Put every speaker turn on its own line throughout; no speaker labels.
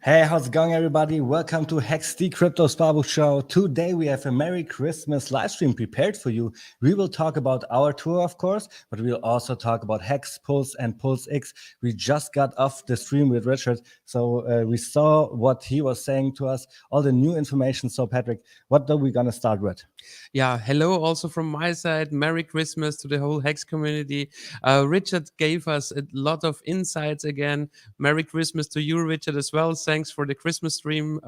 Hey, how's it going, everybody? Welcome to Hex the Crypto Sparbook Show. Today we have a Merry Christmas live stream prepared for you. We will talk about our tour, of course, but we'll also talk about Hex, Pulse, and Pulse X. We just got off the stream with Richard, so we saw what he was saying to us, all the new information. So, Patrick, what are we gonna start with?
Yeah, hello also from my side. Merry Christmas to the whole Hex community. Richard gave us a lot of insights again. Merry Christmas to you, Richard, as well. Thanks for the Christmas stream,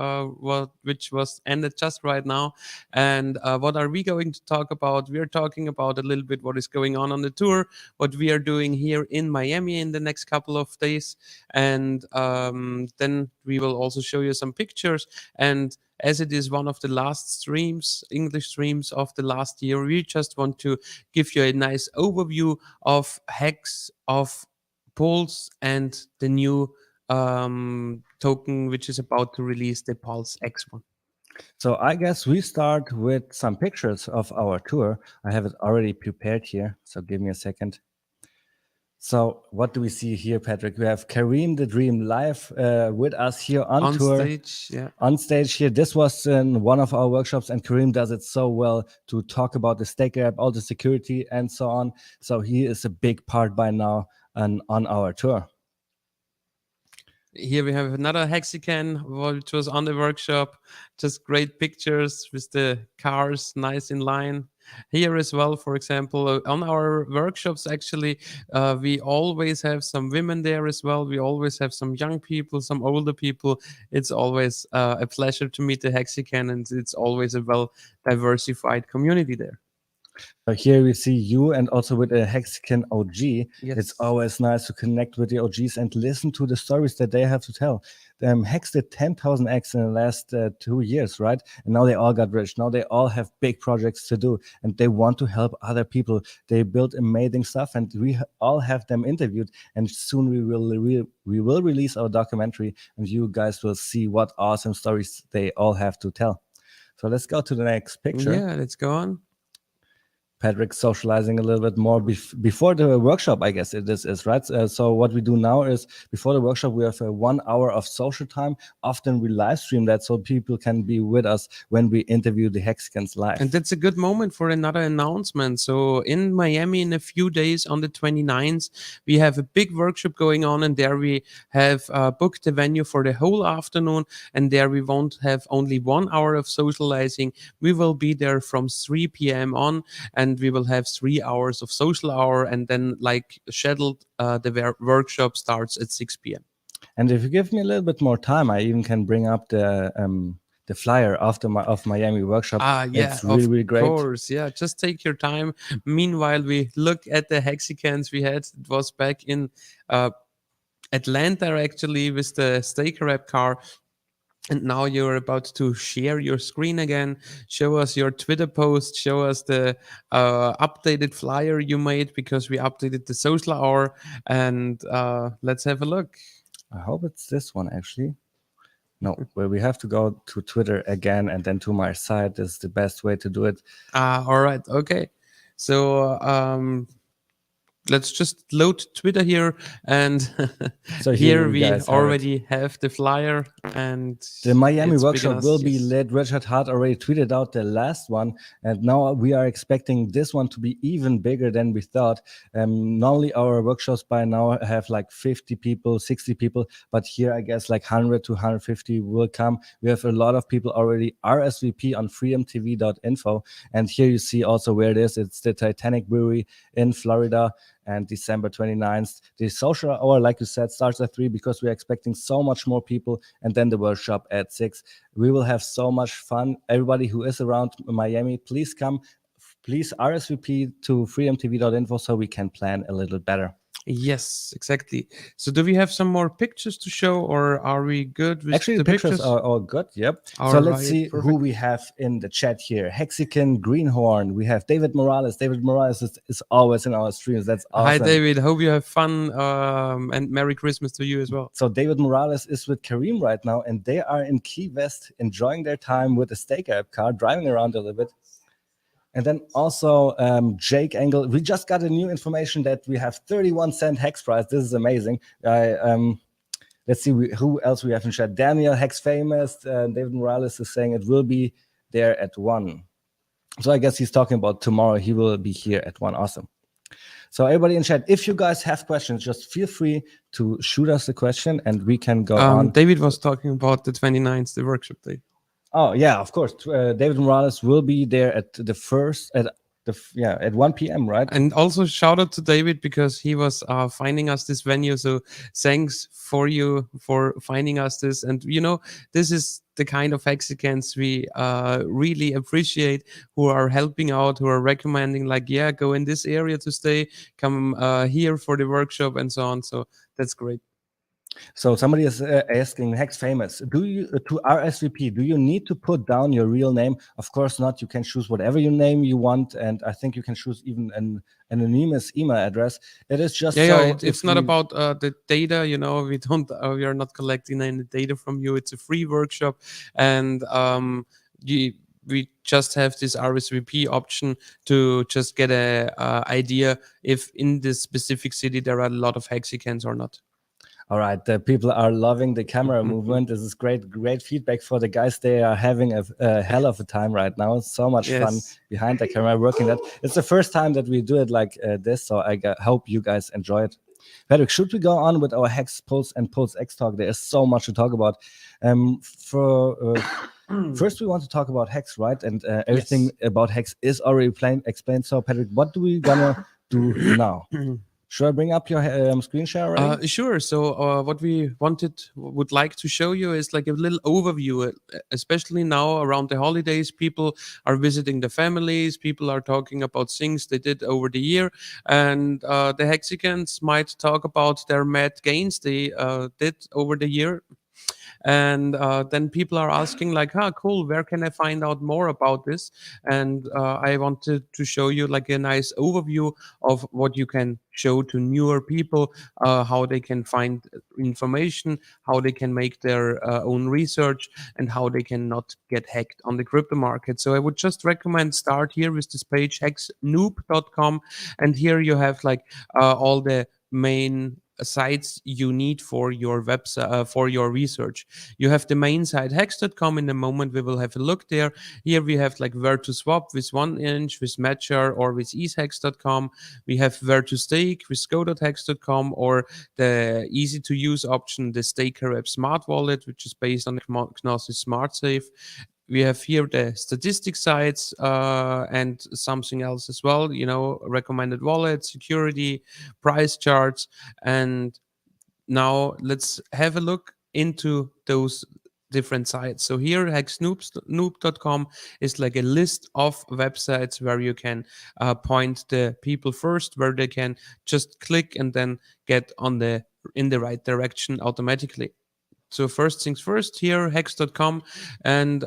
which was ended just right now. And what are we going to talk about? We are talking about a little bit what is going on the tour, what we are doing here in Miami in the next couple of days. And then we will also show you some pictures. And as it is one of the last streams, English streams of the last year, we just want to give you a nice overview of Hex, of Pulse, and the new token which is about to release, the Pulse X one.
So I guess we start with some pictures of our tour. I have it already prepared here, so give me a second. So what do we see here, Patrick? We have Kareem the Dream live with us here on tour.
Stage, yeah.
On stage here. This was in one of our workshops, and Kareem does it so well to talk about the stake app, all the security, and so on. So he is a big part by now and on our tour.
Here we have another Hexican, which was on the workshop. Just great pictures with the cars nice in line. Here as well, for example, on our workshops, actually, we always have some women there as well. We always have some young people, some older people. It's always a pleasure to meet the Hexican, and it's always a well-diversified community there.
So here we see you, and also with a Hexican OG.
Yes.
It's always nice to connect with the OGs and listen to the stories that they have to tell. Hex did 10,000x in the last 2 years, right? And now they all got rich. Now they all have big projects to do, and they want to help other people. They build amazing stuff, and we all have them interviewed. And soon we will release our documentary, and you guys will see what awesome stories they all have to tell. So let's go to the next picture.
Yeah, let's go on.
Patrick socializing a little bit more before the workshop, I guess this is, right? So what we do now is, before the workshop, we have 1 hour of social time. Often we live stream that so people can be with us when we interview the Hexicans live.
And that's a good moment for another announcement. So in Miami, in a few days, on the 29th, we have a big workshop going on, and there we have booked the venue for the whole afternoon. And there we won't have only 1 hour of socializing. We will be there from 3 p.m. on, and we will have 3 hours of social hour, and then, like scheduled, the workshop starts at 6 p.m.
And if you give me a little bit more time, I even can bring up the flyer of Miami workshop.
Yeah,
it's really great.
Of course, yeah. Just take your time. Meanwhile, we look at the Hexicans we had. It was back in Atlanta, actually, with the Staker app car. And now you're about to share your screen again. Show us your Twitter post. Show us the updated flyer you made, because we updated the social hour. And let's have a look.
I hope it's this one, actually. No, where we have to go to Twitter again and then to my site is the best way to do it.
All right. Okay. So let's just load Twitter here, and
So
here we
guys
already have the flyer, and
the Miami
it's
workshop will be
yes.
lit. Richard Hart already tweeted out the last one, and now we are expecting this one to be even bigger than we thought. Normally our workshops by now have like 50 people, 60 people, but here I guess like 100 to 150 will come. We have a lot of people already RSVP on freedomtv.info, and here you see also where it is. It's the Titanic Brewery in Florida. And December 29th. The social hour, like you said, starts at 3 because we're expecting so much more people, and then the workshop at 6. We will have so much fun. Everybody who is around Miami, please come. Please RSVP to freedomtv.info so we can plan a little better.
Yes, exactly. So do we have some more pictures to show, or are we good with
Actually, the pictures are all good. Yep. So let's see who we have in the chat here. Hexican Greenhorn. We have David Morales. David Morales is always in our streams. That's awesome.
Hi, David. Hope you have fun, and Merry Christmas to you as well.
So David Morales is with Kareem right now, and they are in Key West enjoying their time with the Stake app car, driving around a little bit. And then also Jake Engel. We just got a new information that we have 31-cent hex price. This is amazing. let's see who else we have in chat. Daniel, Hex Famous, David Morales is saying it will be there at 1. So I guess he's talking about tomorrow. He will be here at 1. Awesome. So everybody in chat, if you guys have questions, just feel free to shoot us a question and we can go on.
David was talking about the 29th, the workshop day.
Oh yeah, of course. David Morales will be there at the first at 1 p.m. right?
And also shout out to David because he was finding us this venue. So thanks for you for finding us this. And this is the kind of Hexicans we really appreciate, who are helping out, who are recommending, like, yeah, go in this area to stay, come here for the workshop and so on. So that's great.
So somebody is asking, Hex Famous, do you to RSVP, do you need to put down your real name? Of course not. You can choose whatever your name you want, and I think you can choose even an anonymous email address. It is just
it's not about the data. We are not collecting any data from you. It's a free workshop, and we just have this RSVP option to just get a idea if in this specific city there are a lot of Hexicans or not.
All right, the people are loving the camera movement. This is great feedback for the guys. They are having a hell of a time right now. It's so much fun behind the camera working that. It's the first time that we do it like this, so I hope you guys enjoy it. Patrick, should we go on with our Hex Pulse and Pulse X talk? There is so much to talk about. First, we want to talk about Hex, right? And everything about Hex is already explained. So, Patrick, what do we gonna do now? Should I bring up your screen share already?
Sure. So what we would like to show you is like a little overview, especially now around the holidays. People are visiting the families. People are talking about things they did over the year. And the Hexicans might talk about their mad gains they did over the year. And then people are asking like, cool, where can I find out more about this? And I wanted to show you like a nice overview of what you can show to newer people, how they can find information, how they can make their own research, and how they can not get hacked on the crypto market. So I would just recommend start here with this page, hexnoob.com. And here you have like all the main sites you need for your website, for your research. You have the main site hex.com. In a moment we will have a look there. Here we have like where to swap with 1inch, with Matcher, or with ishex.com. We have where to stake with go.hex.com, or the easy to use option, the Staker app smart wallet, which is based on the Gnosis smart safe. We have here the statistic sites and something else as well, recommended wallet, security, price charts. And now let's have a look into those different sites. So here hexnoob.com is like a list of websites where you can point the people first, where they can just click and then get in the right direction automatically. So first things first, here hex.com, and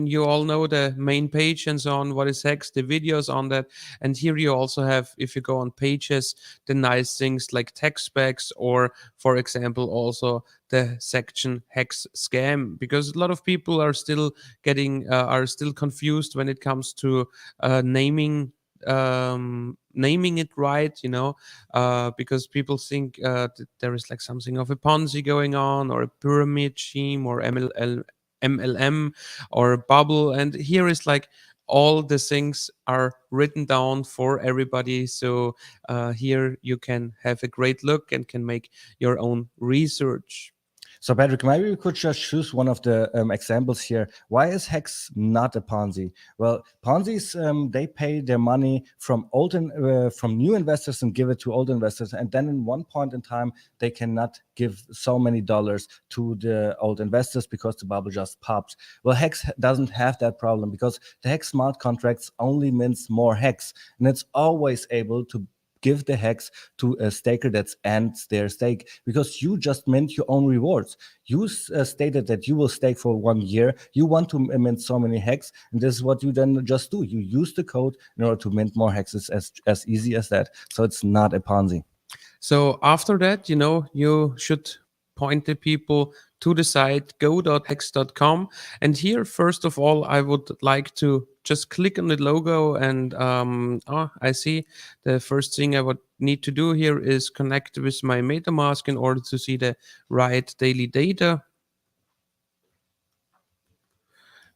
you all know the main page and so on. What is Hex? The videos on that, and here you also have, if you go on pages, the nice things like tech specs, or for example also the section Hex scam, because a lot of people are still confused when it comes to naming it right, because people think that there is like something of a Ponzi going on, or a pyramid scheme, or MLM, or a bubble. And here is like all the things are written down for everybody. So here you can have a great look and can make your own research.
So, Patrick, maybe we could just choose one of the examples here. Why is Hex not a Ponzi? Well, Ponzi's, they pay their money from from new investors and give it to old investors. And then in one point in time, they cannot give so many dollars to the old investors because the bubble just popped. Well, Hex doesn't have that problem because the Hex smart contracts only mints more Hex. And it's always able to give the Hex to a staker that ends their stake, because you just mint your own rewards. You stated that you will stake for 1 year. You want to mint so many Hex, and this is what you then just do. You use the code in order to mint more Hexes, as easy as that. So it's not a Ponzi.
So after that, you should point the people to the site go.hex.com. And here, first of all, I would like to just click on the logo, and I see the first thing I would need to do here is connect with my MetaMask in order to see the right daily data.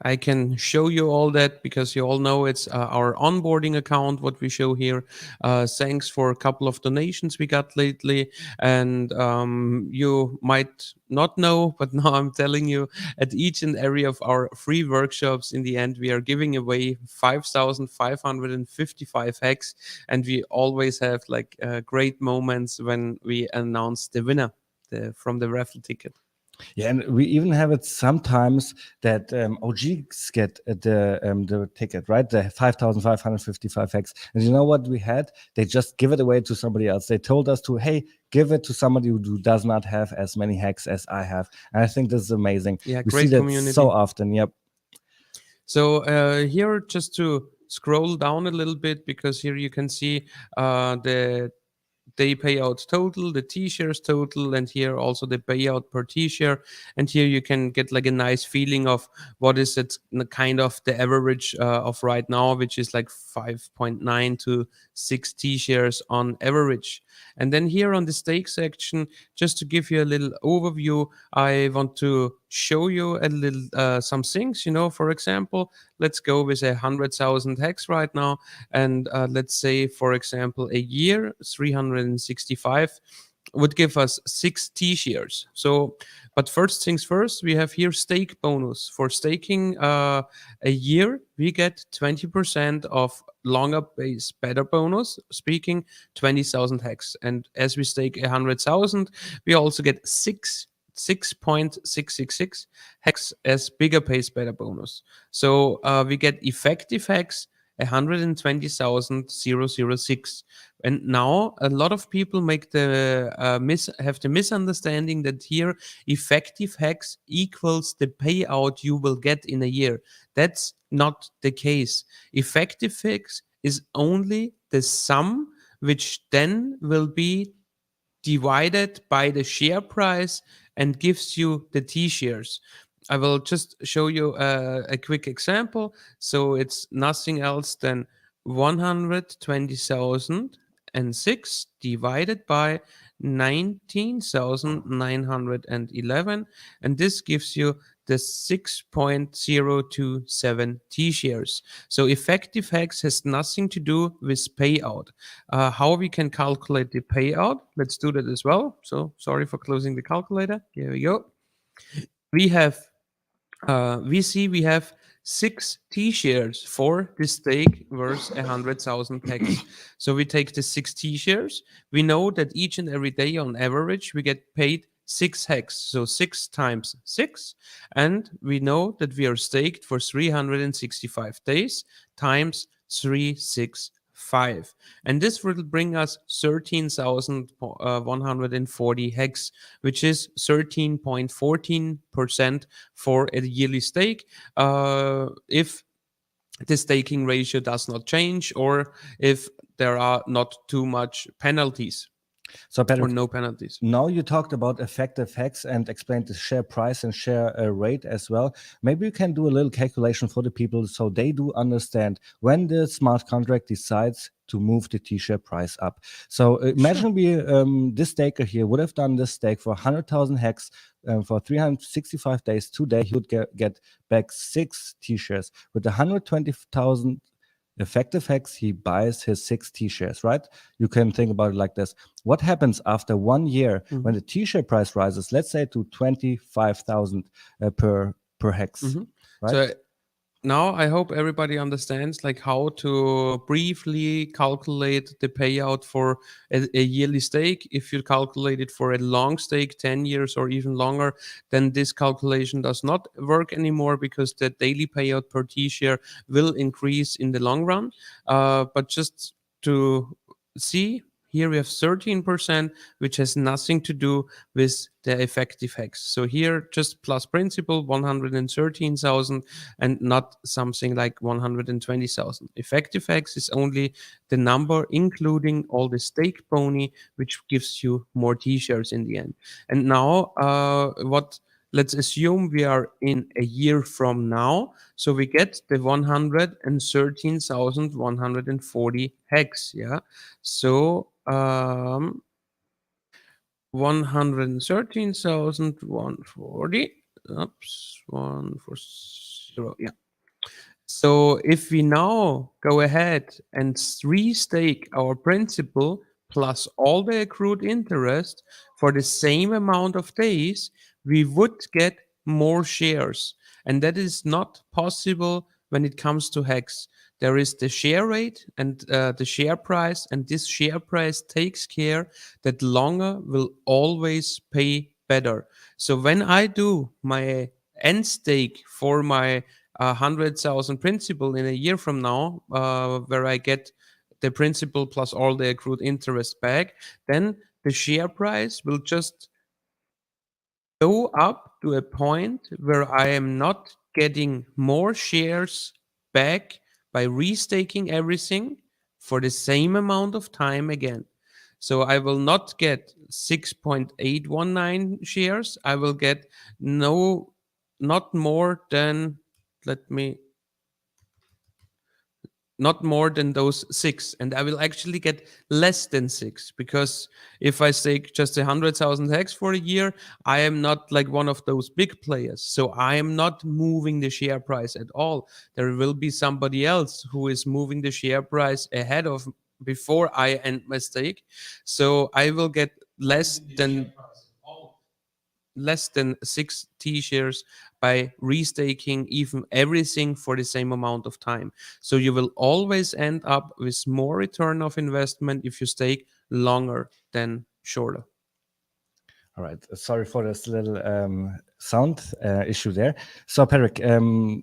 I can show you all that because you all know it's our onboarding account, what we show here. Thanks for a couple of donations we got lately. And you might not know, but now I'm telling you, at each and every of our free workshops, in the end, we are giving away 5,555 hex. And we always have like great moments when we announce the winner from the raffle ticket.
Yeah, and we even have it sometimes that OGs get the ticket, right? The 5,555 hex. And you know what we had? They just give it away to somebody else. They told us to, hey, give it to somebody who does not have as many hex as I have. And I think this is amazing.
Yeah,
we
great
see that
community.
so often. Yep.
So here, just to scroll down a little bit, because here you can see the day payout total, the T-shares total, and here also the payout per T-share. And here you can get like a nice feeling of what is it kind of the average of right now, which is like 5.9 to 6 T-shares on average. And then here on the stake section, just to give you a little overview, I want to show you a little some things. For example, let's go with 100,000 hex right now, and let's say, for example, a year 365 would give us 6 T-shares. So, but first things first, we have here stake bonus. For staking a year, we get 20% of longer base better bonus, speaking 20,000 hex. And as we stake 100,000, we also get 6.666 hex as bigger pays better bonus. So we get effective hex 120,006. And now a lot of people make the have the misunderstanding that here effective hex equals the payout you will get in a year. That's not the case. Effective hex is only the sum which then will be divided by the share price and gives you the T-shares. I will just show you a quick example. So it's nothing else than 120,006 divided by 19,911, and this gives you the 6.027 T-shares. So effective hex has nothing to do with payout. How we can calculate the payout? Let's do that as well. So sorry for closing the calculator. Here we go. We have we have 6 T-shares for the stake worth 100,000 hex. So we take the 6 T-shares. We know that each and every day on average we get paid 6 hex, so 6 times 6, and we know that we are staked for 365 days times 365, and this will bring us 13,140 hex, which is 13.14% for a yearly stake, if the staking ratio does not change or if there are not too much penalties.
So, Patrick,
or no penalties.
Now you talked about effective hex and explained the share price and share rate as well. Maybe you can do a little calculation for the people so they do understand when the smart contract decides to move the T-share price up. So imagine this staker here would have done this stake for 100,000 hex for 365 days. Today he would get back 6 T-shares. With the 120,000 effective hex, he buys his 6 T-shares, right? You can think about it like this. What happens after 1 year when the T-share price rises, let's say to 25,000 per hex, right?
So now I hope everybody understands like how to briefly calculate the payout for a yearly stake. If you calculate it for a long stake, 10 years or even longer, then this calculation does not work anymore because the daily payout per T-share will increase in the long run. But just to see, Here we have 13%, which has nothing to do with the effective hex. So here just plus principal 113,000 and not something like 120,000. Effective hex is only the number including all the stake pony, which gives you more t-shirts in the end. And now let's assume we are in a year from now. So we get the 113,140 hex. Yeah. So 113,140. Oops, 140. Yeah. So if we now go ahead and restake our principal plus all the accrued interest for the same amount of days, we would get more shares. And that is not possible when it comes to Hex. There is the share rate and the share price, and this share price takes care that longer will always pay better. So when I do my end stake for my 100,000 principal in a year from now, where I get the principal plus all the accrued interest back, then the share price will just go up to a point where I am not getting more shares back by restaking everything for the same amount of time again. So I will not get 6.819 shares. I will get not more than, let me not more than those 6, and I will actually get less than 6, because if I stake just 100,000 hex for a year, I am not like one of those big players, so I am not moving the share price at all. There will be somebody else who is moving the share price ahead of before I end my stake, so I will get less than 6 t-shares by restaking even everything for the same amount of time. So you will always end up with more return of investment if you stake longer than shorter.
All right. Sorry for this little sound issue there. So, Patrick,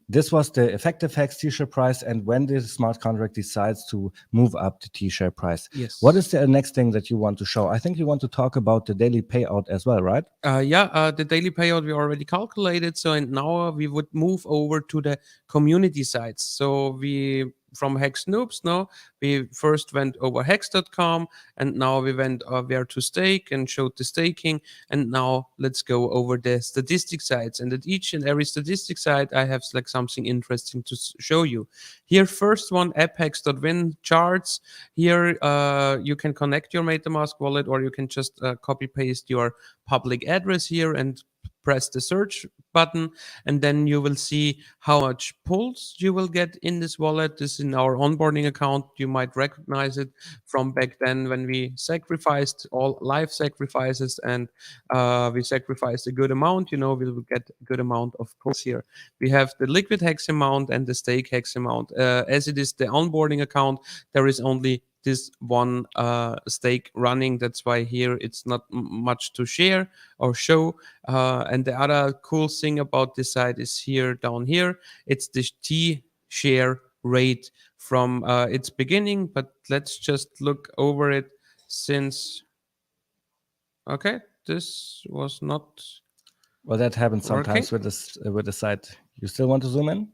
this was the effective hex t-shirt price, and when the smart contract decides to move up the t-shirt price.
Yes.
What is the next thing that you want to show? I think you want to talk about the daily payout as well, right?
The daily payout we already calculated. So, and now we would move over to the community sites. So we from Hex Noobs now. We first went over hex.com, and now we went where to stake and showed the staking. And now let's go over the statistic sites. And at each and every statistic site, I have like something interesting to show you. Here, first one, apphex.win charts. Here, you can connect your MetaMask wallet, or you can just copy paste your public address here and press the search button, and then you will see how much pulls you will get in this wallet. This is in our onboarding account. You might recognize it from back then when we sacrificed all live sacrifices, and we sacrificed a good amount. We will get a good amount of pulls here. We have the liquid hex amount and the stake hex amount. As it is the onboarding account, there is only this one stake running. That's why here it's not much to share or show. And the other cool thing about this site is here down here. It's the T share rate from its beginning. But let's just look over it since. Okay, this was not.
Well, that happens sometimes with the site. You still want to zoom in?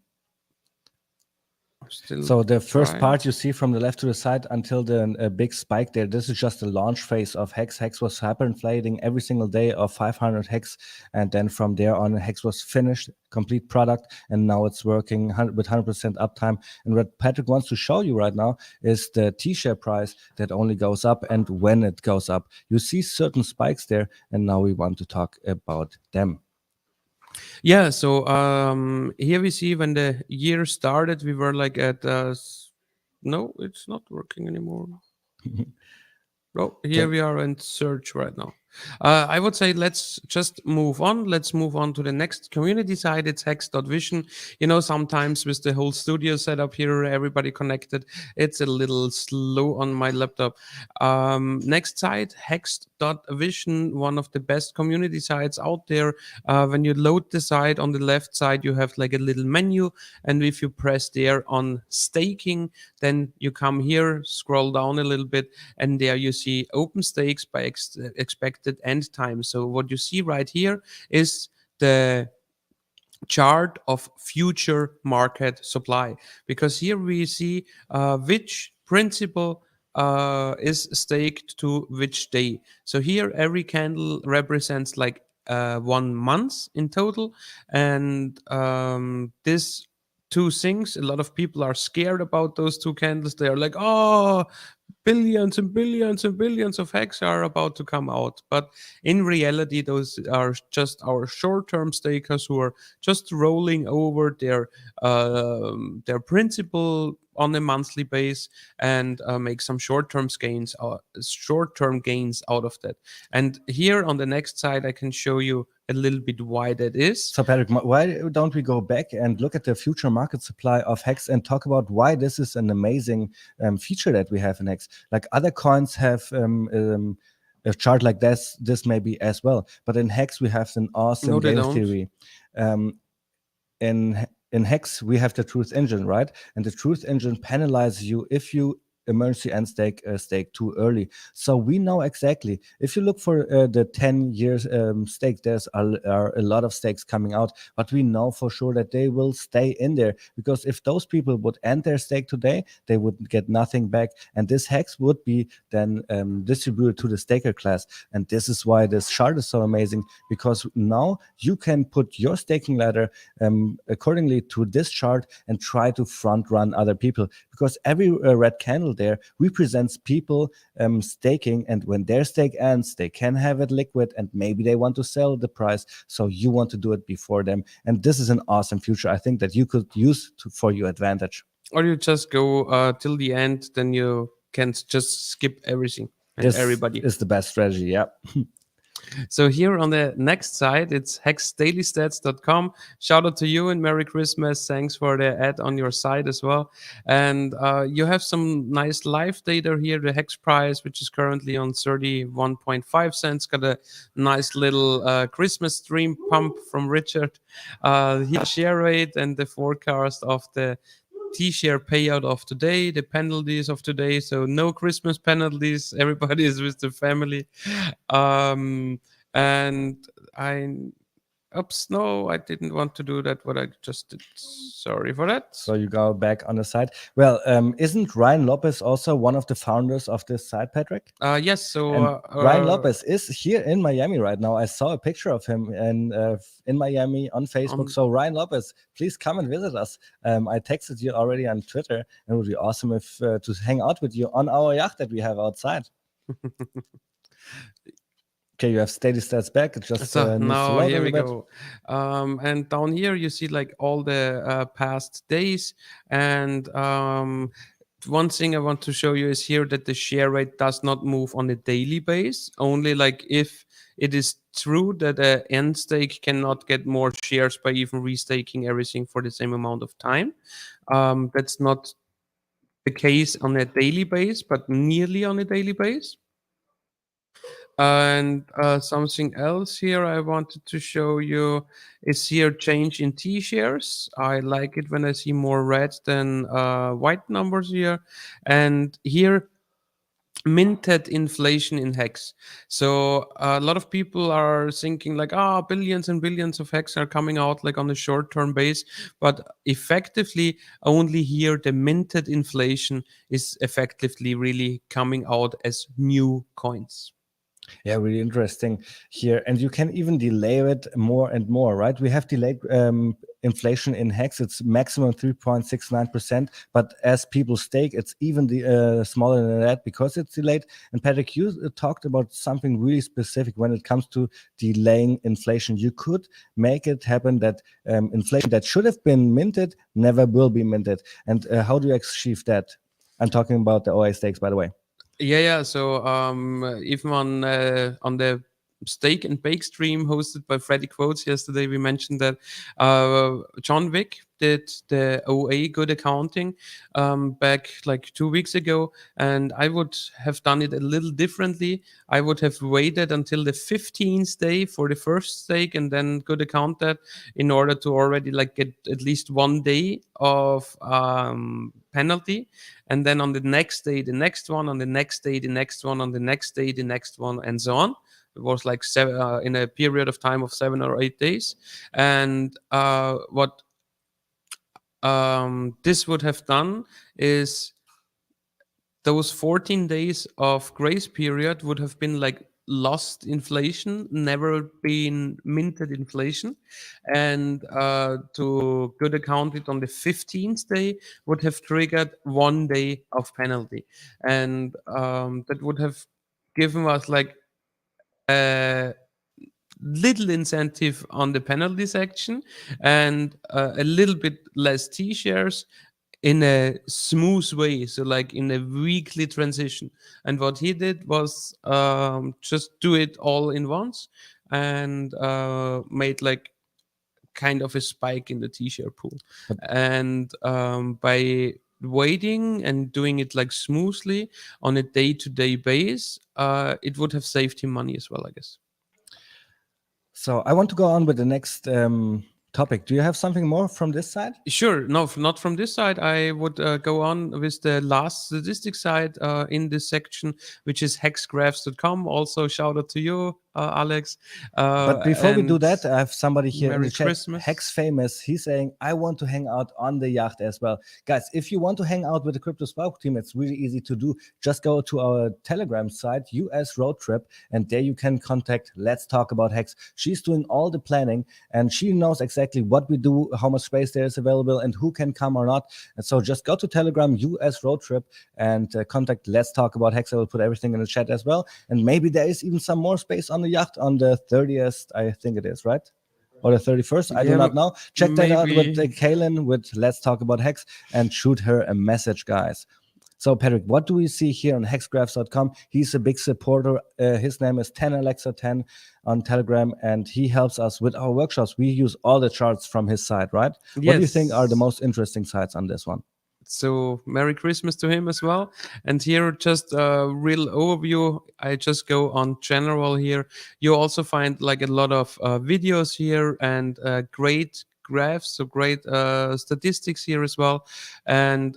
So the first part you see from the left to the side until the big spike there, this is just the launch phase of Hex. Hex was hyperinflating every single day of 500 Hex, and then from there on, Hex was finished, complete product, and now it's working with 100% uptime. And what Patrick wants to show you right now is the T-share price that only goes up, and when it goes up. You see certain spikes there, and now we want to talk about them.
Yeah, so here we see when the year started, we were like at no, it's not working anymore. Oh, here we are in search right now. I would say let's just move on. Let's move on to the next community site. It's hex.vision. You know, sometimes with the whole studio setup here, everybody connected, it's a little slow on my laptop. Next site, hex.vision, one of the best community sites out there. When you load the site, on the left side, you have like a little menu. And if you press there on staking, then you come here, scroll down a little bit, and there you see open stakes by expected end time. So what you see right here is the chart of future market supply, because here we see which principal is staked to which day. So here every candle represents like 1 month in total, and this two things, a lot of people are scared about those two candles. They are like, oh, billions and billions and billions of hex are about to come out. But in reality, those are just our short-term stakers who are just rolling over their principal on a monthly base and make some short-term gains out of that. And here on the next slide, I can show you a little bit why that is.
So Patrick, why don't we go back and look at the future market supply of Hex and talk about why this is an amazing feature that we have in Hex? Like other coins have a chart like this maybe as well, but in Hex we have an awesome
No, they
game
don't.
theory. In Hex we have the truth engine, right? And the truth engine penalizes you if you emergency end stake too early. So we know exactly, if you look for the 10 years stake, there's are a lot of stakes coming out, but we know for sure that they will stay in there, because if those people would end their stake today, they would get nothing back, and this hex would be then distributed to the staker class. And this is why this chart is so amazing, because now you can put your staking ladder accordingly to this chart and try to front run other people, because every red candle there represents people staking, and when their stake ends, they can have it liquid and maybe they want to sell the price. So you want to do it before them, and this is an awesome feature I think that you could use for your advantage.
Or you just go till the end, then you can just skip everything and everybody.
This is the best strategy, yeah.
So here on the next side, it's hexdailystats.com. Shout out to you and Merry Christmas. Thanks for the ad on your site as well. And you have some nice live data here. The hex price, which is currently on 31.5 cents, got a nice little Christmas stream pump from Richard. Here share rate and the forecast of the T-share payout of today, the penalties of today. So no Christmas penalties. Everybody is with the family. And oops, no, I didn't want to do that, what I just did. Sorry for that.
So you go back on the site. Well, isn't Ryan Lopez also one of the founders of this site, Patrick?
Yes, so
Ryan Lopez is here in Miami right now. I saw a picture of him in Miami on Facebook. So Ryan Lopez, please come and visit us. I texted you already on Twitter, and it would be awesome if to hang out with you on our yacht that we have outside. Okay, you have steady stats back. It just
now here we go. And down here you see like all the past days. And one thing I want to show you is here that the share rate does not move on a daily base. Only like if it is true that an end stake cannot get more shares by even restaking everything for the same amount of time. That's not the case on a daily base, but nearly on a daily base. And something else here I wanted to show you is here change in T shares. I like it when I see more red than white numbers here. And here minted inflation in hex. So a lot of people are thinking like, billions and billions of hex are coming out like on a short-term base, but effectively only here the minted inflation is effectively really coming out as new coins.
Yeah, really interesting here. And you can even delay it more and more, right? We have delayed inflation in Hex. It's maximum 3.69%. But as people stake, it's even smaller than that because it's delayed. And Patrick, you talked about something really specific when it comes to delaying inflation. You could make it happen that inflation that should have been minted never will be minted. And how do you achieve that? I'm talking about the OA stakes, by the way.
Yeah. So even on the Stake and Bake stream hosted by Freddy Quotes. Yesterday we mentioned that John Wick did the OA Good Accounting back like 2 weeks ago, and I would have done it a little differently. I would have waited until the 15th day for the first stake and then Good Account that, in order to already like get at least 1 day of penalty, and then on the next day the next one, on the next day the next one, on the next day the next one, and so on. It was like in a period of time of 7 or 8 days. And what this would have done is those 14 days of grace period would have been like lost inflation, never been minted inflation. And to good account it on the 15th day would have triggered 1 day of penalty. And that would have given us like a little incentive on the penalty section, and a little bit less T-shares in a smooth way, so like in a weekly transition. And what he did was just do it all in once, and made like kind of a spike in the T-share pool. And by waiting and doing it like smoothly on a day-to-day base, it would have saved him money as well, I guess.
So I want to go on with the next topic. Do you have something more from this side?
Sure. No, not from this side. I would go on with the last statistic side in this section, which is hexgraphs.com. Also, shout out to you, Alex.
But before we do
and
that, I have somebody here in
Merry
the chat,
Christmas.
Hex Famous. He's saying, I want to hang out on the yacht as well. Guys, if you want to hang out with the Crypto Spark team, it's really easy to do. Just go to our Telegram site, US Road Trip, and there you can contact Let's Talk About Hex. She's doing all the planning, and she knows exactly what we do, how much space there is available, and who can come or not. And so just go to Telegram, US Road Trip, and contact Let's Talk About Hex. I will put everything in the chat as well. And maybe there is even some more space on the yacht on the 30th, I think it is, right? Or the 31st, I do not know. Check that out with Kaylin with Let's Talk About Hex and shoot her a message, guys. So, Patrick, what do we see here on hexgraphs.com? He's a big supporter. His name is 10Alexa10 on Telegram, and he helps us with our workshops. We use all the charts from his side, right?
Yes.
What do you think are the most interesting sides on this one?
So Merry Christmas to him as well. And here, just a real overview. I just go on general here. You also find like a lot of videos here, and great graphs, so great statistics here as well. And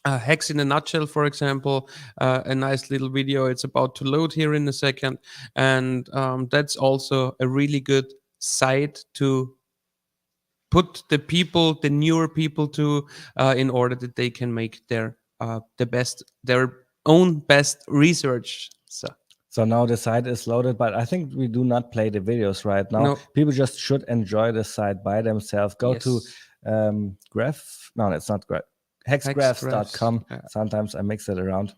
Hex in a nutshell, for example, a nice little video. It's about to load here in a second. And that's also a really good site to put the people, the newer people to, in order that they can make their own best research.
So now the site is loaded, but I think we do not play the videos right now.
No.
People just should enjoy the site by themselves. Go to Graph. No, it's not Graph. Hexgraphs.com.
Yeah.
Sometimes I mix it around.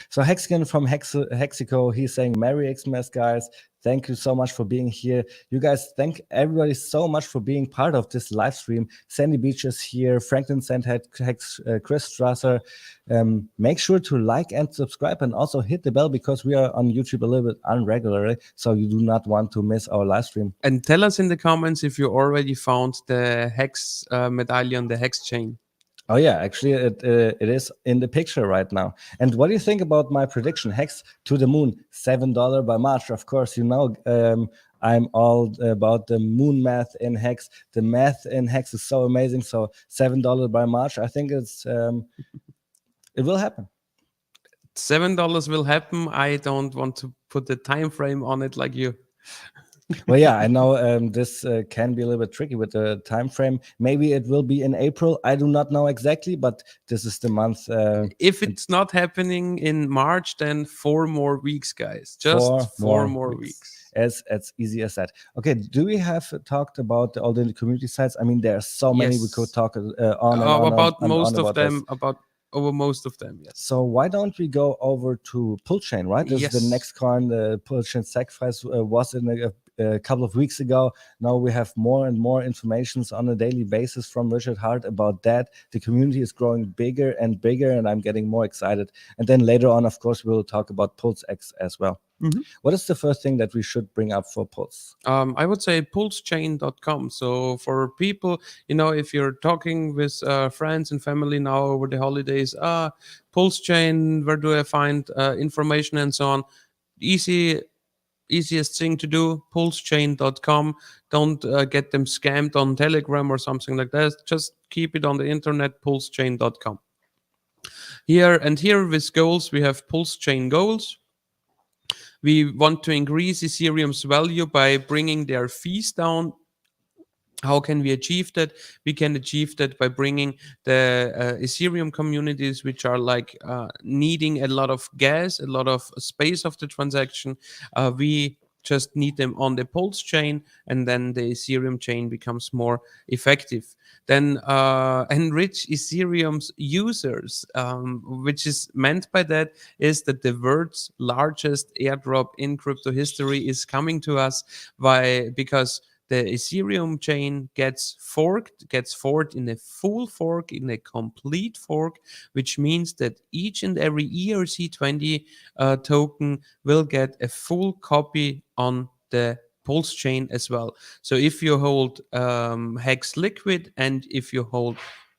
So Hexican from Hexico, he's saying, Merry Xmas, guys. Thank you so much for being here. You guys, thank everybody so much for being part of this live stream. Sandy Beach is here. Franklin Sandhead, Chris Strasser. Make sure to like and subscribe, and also hit the bell, because we are on YouTube a little bit unregularly, so you do not want to miss our live stream.
And tell us in the comments if you already found the Hex medallion, the Hex chain.
Oh yeah, actually it is in the picture right now. And what do you think about my prediction? Hex to the moon, $7 by March. Of course, you know I'm all about the moon math in Hex. The math in Hex is so amazing. So $7 by March, I think it's it will happen.
$7 will happen. I don't want to put the time frame on it like you.
Well, yeah, I know this can be a little bit tricky with the time frame. Maybe it will be in April. I do not know exactly, but this is the month.
If it's not happening in March, then 4 more weeks, guys. Just 4 more weeks.
As easy as that. Okay, do we have talked about all the community sites? I mean, there are so many we could talk on and on.
About
on,
most
on
of them. Over most of them, yes.
So why don't we go over to Pull Chain, right? This is the next coin. The Pull Chain sacrifice was in a couple of weeks ago. Now we have more and more informations on a daily basis from Richard Hart about that. The community is growing bigger and bigger, and I'm getting more excited. And then later on, of course, we'll talk about Pulse X as well. What is the first thing that we should bring up for Pulse?
I would say pulsechain.com. So for people, if you're talking with friends and family now over the holidays, Pulsechain, where do I find information and so on? Easiest thing to do, pulsechain.com. Don't get them scammed on Telegram or something like that. Just keep it on the internet, pulsechain.com. Here with goals, we have Pulsechain goals. We want to increase Ethereum's value by bringing their fees down. How can we achieve that? We can achieve that by bringing the Ethereum communities, which are like needing a lot of gas, a lot of space of the transaction. We just need them on the Pulse chain, and then the Ethereum chain becomes more effective. Then enrich Ethereum's users, which is meant by that is that the world's largest airdrop in crypto history is coming to us because the Ethereum chain gets forked in a full fork, in a complete fork, which means that each and every ERC20 token will get a full copy on the Pulse chain as well. So if you hold Hex Liquid and if you hold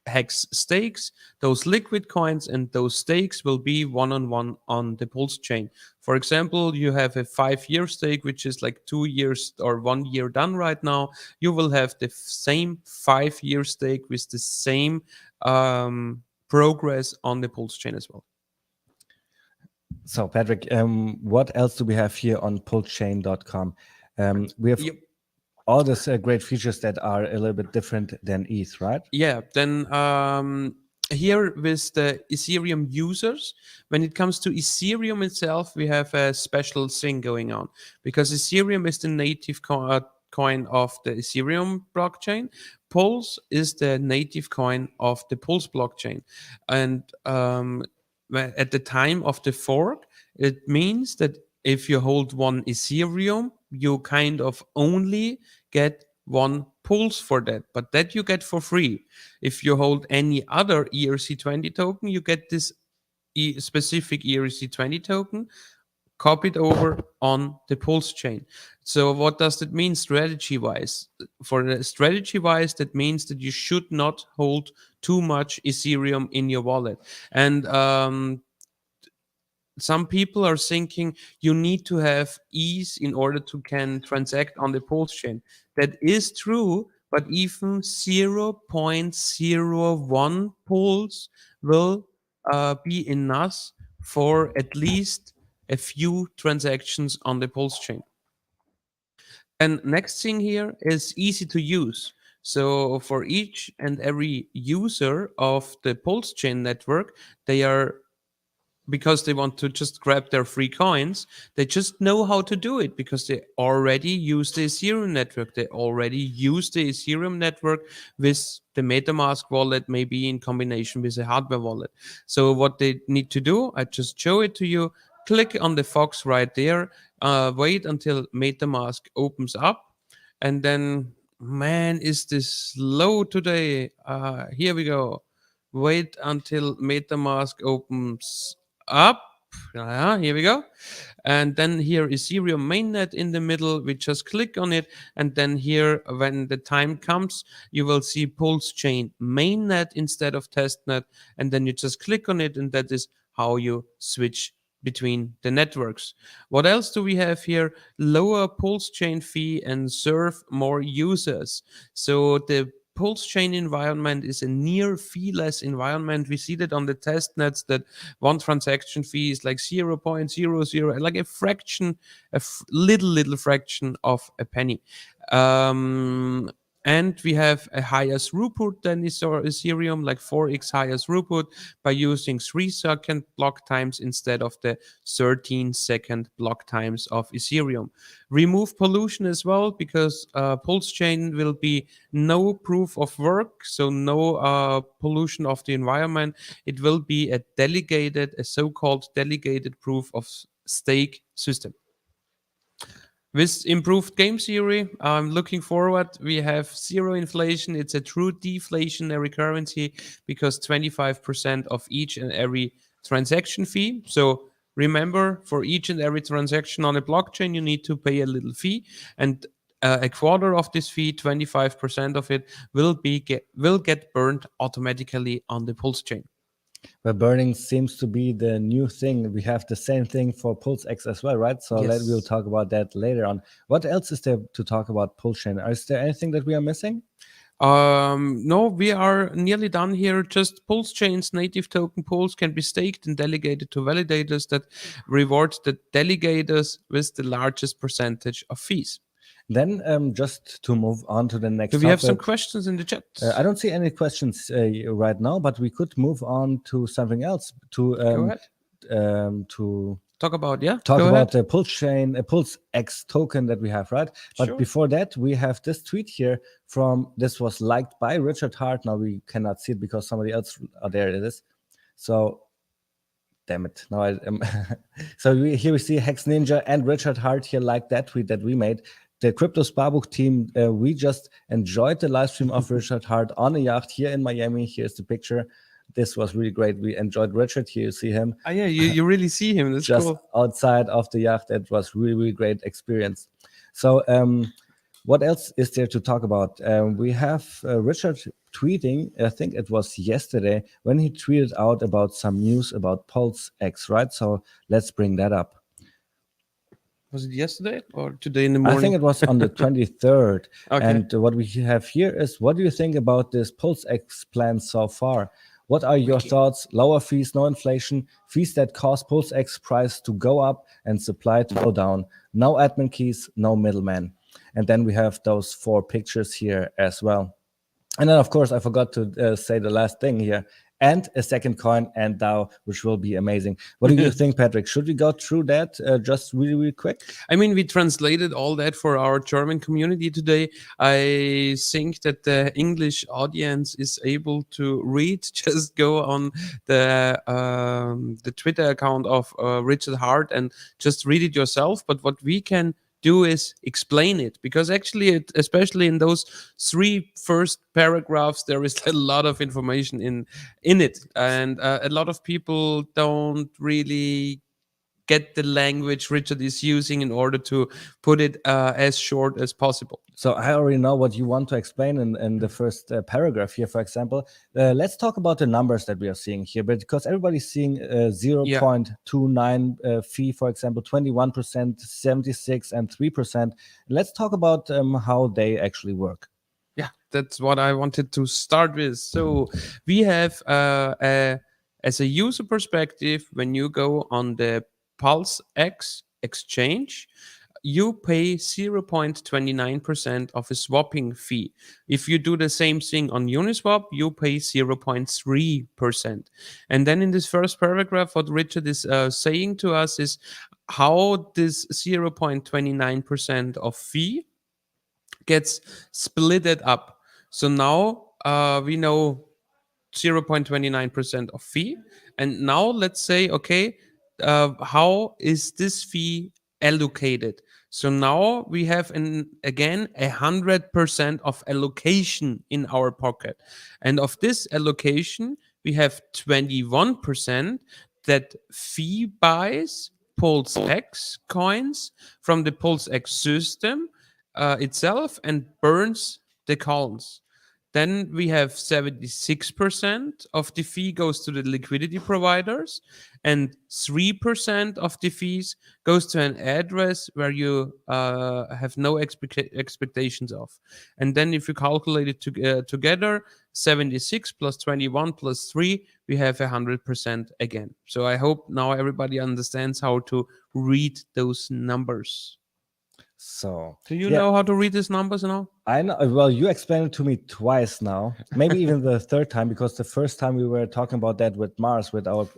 Hex Stakes, those liquid coins and those stakes will be one-on-one on the Pulse chain. For example, you have a 5-year stake, which is like 2 years or 1 year done right now. You will have the same 5-year stake with the same progress on the Pulse chain as well.
So, Patrick, what else do we have here on pulsechain.com? We have all these great features that are a little bit different than ETH, right?
Yeah, then here with the Ethereum users, when it comes to Ethereum itself, we have a special thing going on because Ethereum is the native coin of the Ethereum blockchain. Pulse is the native coin of the Pulse blockchain. And at the time of the fork, it means that if you hold one Ethereum, you kind of only get one Pulse for that, but that you get for free. If you hold any other ERC20 token, you get this specific ERC20 token copied over on the Pulse chain. So what does that mean strategy wise? For the strategy wise, that means that you should not hold too much Ethereum in your wallet. And some people are thinking you need to have ease in order to can transact on the Pulse chain. That is true, but even 0.01 Pulse will be enough for at least a few transactions on the Pulse chain. And next thing here is easy to use. So for each and every user of the Pulse chain network, because they want to just grab their free coins, they just know how to do it because they already use the Ethereum network. They already use the Ethereum network with the MetaMask wallet, maybe in combination with a hardware wallet. So what they need to do, I just show it to you. Click on the Fox right there. Wait until MetaMask opens up. And then, man, is this slow today? Here we go. Wait until MetaMask opens up. Here we go. And then here is Ethereum mainnet in the middle. We just click on it. And then here, when the time comes, you will see Pulse chain mainnet instead of testnet. And then you just click on it. And that is how you switch between the networks. What else do we have here? Lower Pulse chain fee and serve more users. So the Pulse chain environment is a near fee-less environment. We see that on the test nets that one transaction fee is like 0.00, like a fraction, little fraction of a penny. And we have a higher throughput than Ethereum, like 4x higher throughput by using 3-second block times instead of the 13-second block times of Ethereum. Remove pollution as well, because Pulse chain will be no proof of work, so no pollution of the environment. It will be a so-called delegated proof of stake system. With improved game theory, I'm looking forward. We have zero inflation. It's a true deflationary currency because 25% of each and every transaction fee. So remember, for each and every transaction on a blockchain, you need to pay a little fee, and a quarter of this fee, 25% of it, will get burned automatically on the Pulse chain.
Where burning seems to be the new thing. We have the same thing for Pulse X as well, right? So
Yes.
we'll talk about that later on. What else is there to talk about Pulse Chain? Is there anything that we are missing?
No, we are nearly done here. Just Pulse Chain's native token pools can be staked and delegated to validators that reward the delegators with the largest percentage of fees.
Then just to move on to the next
Do we have some
topic.
questions in the chat?
I don't see any questions right now, but we could move on to something else
Go ahead.
to
Talk about
talk about the Pulse Chain, a Pulse X token that we have, right? But
Sure.
before that, we have this tweet here this was liked by Richard Hart. Now we cannot see it because somebody else, there it is. So, damn it. Now I am. So here we see Hex Ninja and Richard Hart here like that tweet that we made. The Crypto Sparbook team, we just enjoyed the live stream of Richard Hart on a yacht here in Miami. Here's the picture. This was really great. We enjoyed Richard. Here you see him.
Ah, yeah, you really see him. That's
just
cool.
outside of the yacht. That was really, really great experience. So what else is there to talk about? We have Richard tweeting, I think it was yesterday, when he tweeted out about some news about Pulse X, right? So let's bring that up.
Was it yesterday or today in the morning?
I think it was on the 23rd.
Okay.
And what we have here is, what do you think about this Pulse X plan so far? What are your thoughts? Lower fees, no inflation, fees that cause Pulse X price to go up and supply to go down. No admin keys, no middleman. And then we have those 4 pictures here as well. And then, of course, I forgot to say the last thing here. And a second coin and DAO, which will be amazing. What do you think, Patrick? Should we go through that just really, really quick?
I mean, we translated all that for our German community today. I think that the English audience is able to read. Just go on the Twitter account of Richard Hart and just read it yourself. But what we can do is explain it, because actually especially in those 3 first paragraphs there is a lot of information in it, and a lot of people don't really get the language Richard is using in order to put it as short as possible.
So I already know what you want to explain in the first paragraph here, for example. Let's talk about the numbers that we are seeing here, because everybody's seeing 0.29 fee, for example, 21%, 76 and 3%. Let's talk about how they actually work.
Yeah, that's what I wanted to start with. So we have as a user perspective, when you go on the Pulse X exchange, you pay 0.29% of a swapping fee. If you do the same thing on Uniswap, you pay 0.3%. And then in this first paragraph, what Richard is saying to us is how this 0.29% of fee gets splitted up. So now we know 0.29% of fee. And now let's say, okay, how is this fee allocated? So now we have again 100% of allocation in our pocket. And of this allocation, we have 21% that fee buys Pulse X coins from the Pulse X system itself and burns the columns. Then we have 76% of the fee goes to the liquidity providers, and 3% of the fees goes to an address where you have no expectations of. And then if you calculate it together, 76 plus 21 plus 3, we have 100% again. So I hope now everybody understands how to read those numbers.
So
do you know how to read these numbers now?
I know. Well, you explained it to me twice now, maybe even the third time, because the first time we were talking about that with Mars, with our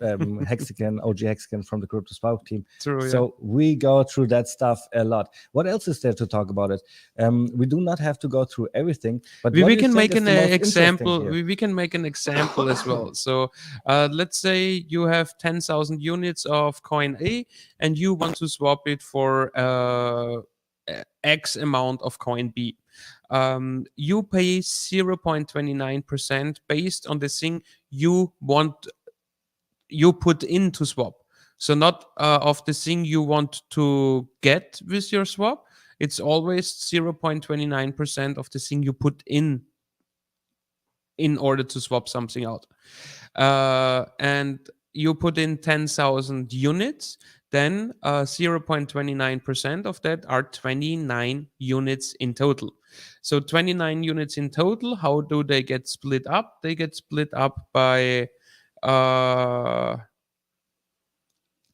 Hexican, OG Hexican from the Crypto Spark team.
True,
so we go through that stuff a lot. What else is there to talk about it? We do not have to go through everything, but
we can make an example. We can make an example as well. So let's say you have 10,000 units of coin A, and you want to swap it for X amount of coin B. You pay 0.29% based on the thing you put into swap. So not of the thing you want to get with your swap. It's always 0.29% of the thing you put in order to swap something out. And you put in 10,000 units, then 0.29% of that are 29 units in total. So 29 units in total, how do they get split up? They get split up by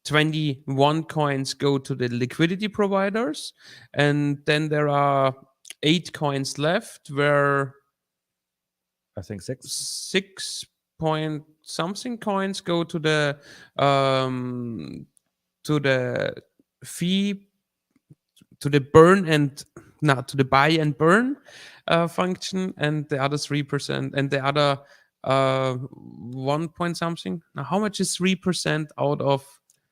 21 coins go to the liquidity providers, and then there are 8 coins left where
I think 6.
6 point something coins go to the fee, to the burn and not to the buy and burn function, and the other 3%, and the other 1 point something. Now how much is 3%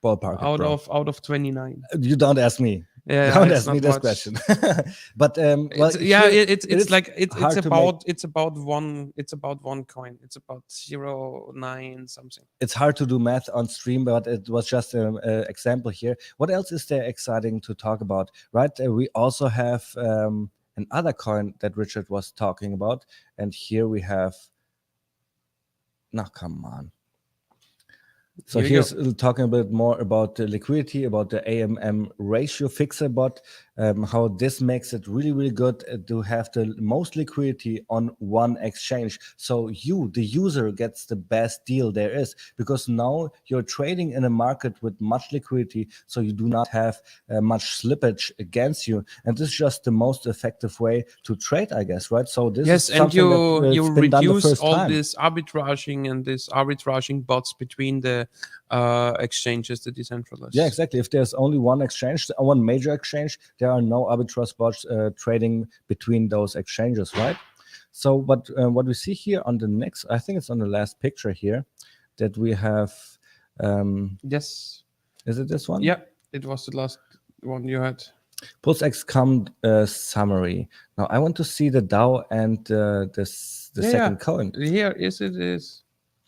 Ballpark it, bro.
out of 29?
You don't ask me.
Yeah,
Don't
it's
ask me
not
this
much.
question. But well,
It's, yeah,
here
it's
it is
like
hard to make-
it's about one coin. It's about 0.9 something.
it's hard to do math on stream, but it was just an example here. What else is there exciting to talk about? Right, we also have another coin that Richard was talking about, and here we have. No, come on. So
Here we
here's talking a bit more about the liquidity, about the AMM ratio fixer bot, how this makes it really, really good to have the most liquidity on one exchange. So you, the user, gets the best deal there is, because now you're trading in a market with much liquidity, so you do not have much slippage against you. And this is just the most effective way to trade, I guess, right? So this
Yes,
is
and
something
you
that's been done the
reduce
first
all
time.
this arbitraging and this arbitraging bots between the exchanges, the decentralized.
Yeah, exactly. If there's only one exchange, one major exchange, there are no arbitrage bots trading between those exchanges, right? So, but what we see here on the next, I think it's on the last picture here, that we have.
Yes.
Is it this one?
Yeah, it was the last one you had.
PulseX come summary. Now I want to see the DAO and the second coin.
Here is it is.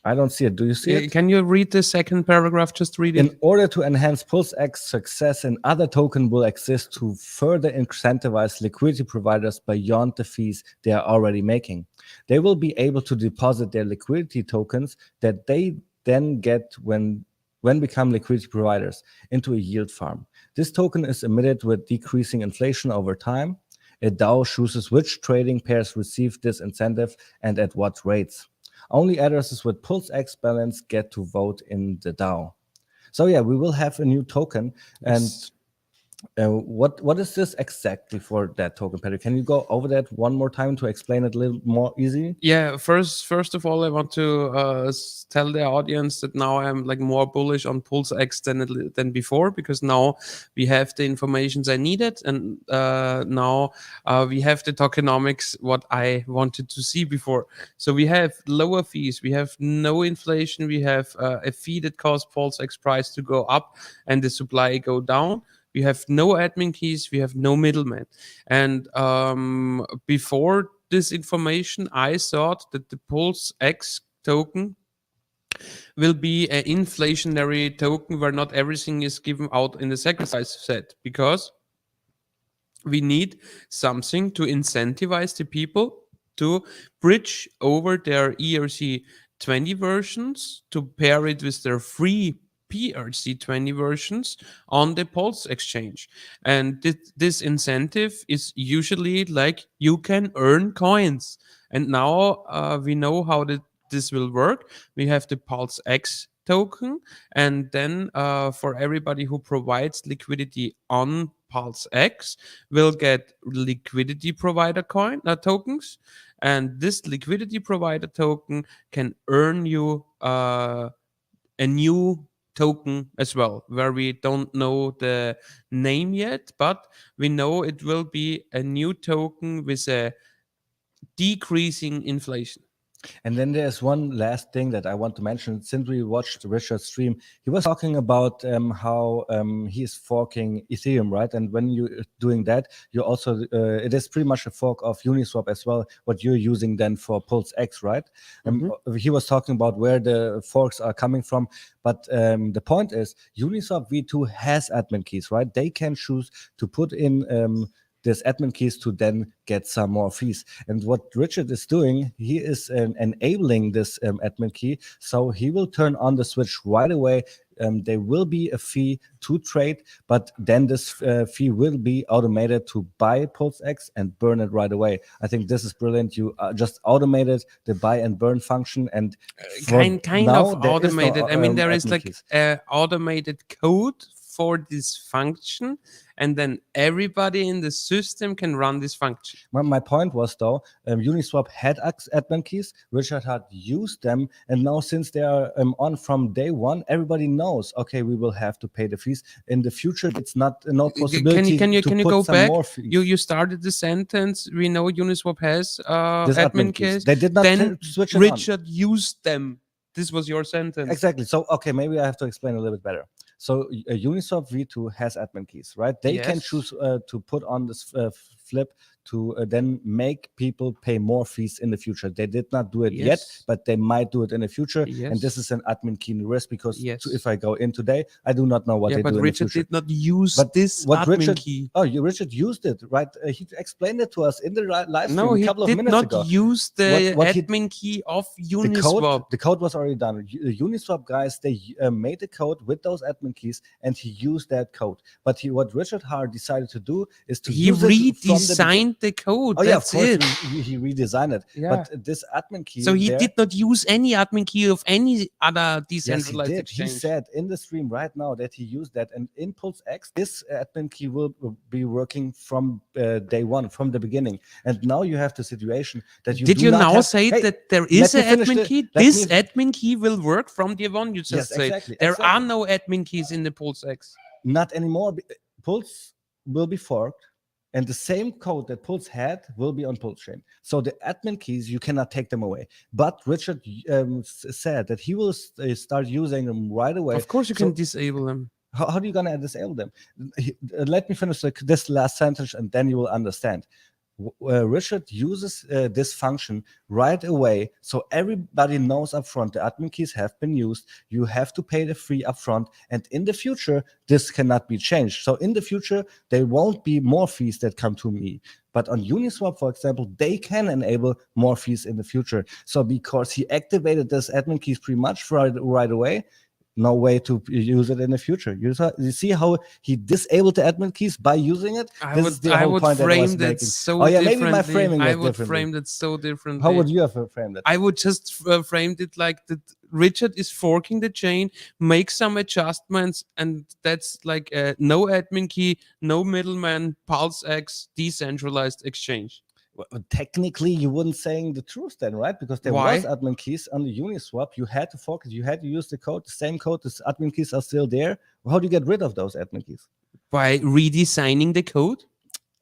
I don't see it. Do you see it?
Can you read the second paragraph? Just read it.
In order to enhance PulseX success, another token will exist to further incentivize liquidity providers beyond the fees they are already making. They will be able to deposit their liquidity tokens that they then get when become liquidity providers into a yield farm. This token is emitted with decreasing inflation over time. A DAO chooses which trading pairs receive this incentive and at what rates. Only addresses with PulseX balance get to vote in the DAO. So yeah, we will have a new token.
Yes.
And what is this exactly for that token, Patrick? Can you go over that one more time to explain it a little more easy?
Yeah, first of all, I want to tell the audience that now I'm like more bullish on PulseX than before, because now we have the informations I needed, and now we have the tokenomics what I wanted to see before. So we have lower fees, we have no inflation, we have a fee that causes PulseX price to go up and the supply go down. We have no admin keys, we have no middleman. And before this information, I thought that the PulseX token will be an inflationary token where not everything is given out in the sacrifice set, because we need something to incentivize the people to bridge over their ERC20 versions to pair it with their free PRC20 versions on the Pulse exchange. And this incentive is usually like you can earn coins. And now we know how this will work. We have the Pulse X token, and then for everybody who provides liquidity on Pulse X will get liquidity provider tokens, and this liquidity provider token can earn you a new token as well, where we don't know the name yet, but we know it will be a new token with a decreasing inflation.
And then there's one last thing that I want to mention. Since we watched Richard's stream, he was talking about how he is forking Ethereum, right? And when you're doing that, you also it is pretty much a fork of Uniswap as well. What you're using then for Pulse X, right? He was talking about where the forks are coming from, but the point is Uniswap V2 has admin keys, right? They can choose to put in this admin keys to then get some more fees. And what Richard is doing, he is enabling this admin key. So he will turn on the switch right away. There will be a fee to trade, but then this fee will be automated to buy Pulse X and burn it right away. I think this is brilliant. You just automated the buy and burn function, and
kind
now,
of
there is no,
automated. I mean, there is
admin
like
keys.
automated code for this function, and then everybody in the system can run this function.
My point was though, Uniswap had admin keys. Richard had used them, and now since they are on from day one, everybody knows. Okay, we will have to pay the fees in the future. It's not no possibility
Can you
to put
go
some
back?
more fees.
You started the sentence. We know Uniswap has
This
admin keys.
They did not
Then
switch it
Richard used them. This was your sentence.
Exactly. So okay, maybe I have to explain a little bit better. So Uniswap V2 has admin keys, right? They can
Yes.
choose to put on this flip to then make people pay more fees in the future. They did not do it yet,
Yes.
but they might do it in the future.
Yes.
And this is an admin key risk because
Yes.
if I go in today, I do not know what they
but
do in
Richard
the future.
did not use
But
this
what
admin
Richard,
key.
oh, Richard used it, right? He explained it to us in the live stream
No,
a
he
couple of
did
minutes
not
ago.
use the
What he-
admin key of Uniswap.
The code was already done. Uniswap guys, they made the code with those admin keys, and he used that code. But what Richard Hart decided to do is to
He
use it from the
redesigned the code.
Oh yeah, of
That's
course,
it.
he redesigned it.
Yeah.
But this admin key,
So he
there,
did not use any admin key of any other
yes, he
decentralized
did.
exchange.
He said in the stream right now that he used that, and in Pulse X, this admin key will be working from day one, from the beginning. And now you have the situation that you
Did
do
you
not
now
have,
say
hey,
that there
let
is
me
an
finish
admin
the-
key?
let
This
me-
admin key will work from day one. You just
Yes,
said
exactly,
there are
exactly.
no admin keys in the Pulse X.
Not anymore. Pulse will be forked, and the same code that Pulse had will be on Pulse chain. So the admin keys, you cannot take them away. But Richard said that he will start using them right away.
Of course, you
So
can disable them.
how are you gonna disable them? Let me finish this last sentence, and then you will understand. Richard uses this function right away, so everybody knows upfront the admin keys have been used. You have to pay the fee upfront, and in the future, this cannot be changed. So in the future, there won't be more fees that come to me. But on Uniswap, for example, they can enable more fees in the future. So because he activated this admin keys pretty much right away, no way to use it in the future. You see how he disabled the admin keys by using it?
I
This
would,
is the
I
whole
would
point that I was
frame that
making.
so
Oh yeah,
differently.
maybe my framing
I
was
would
differently.
frame that so differently.
How would you have framed it?
I would just framed it like that Richard is forking the chain, make some adjustments, and that's like no admin key, no middleman, Pulse X, decentralized exchange.
Well, technically, you wouldn't saying the truth then, right? Because there
Why?
was admin keys on the Uniswap. You had to fork it. You had to use the code, the same code. The admin keys are still there. How do you get rid of those admin keys?
By redesigning the code?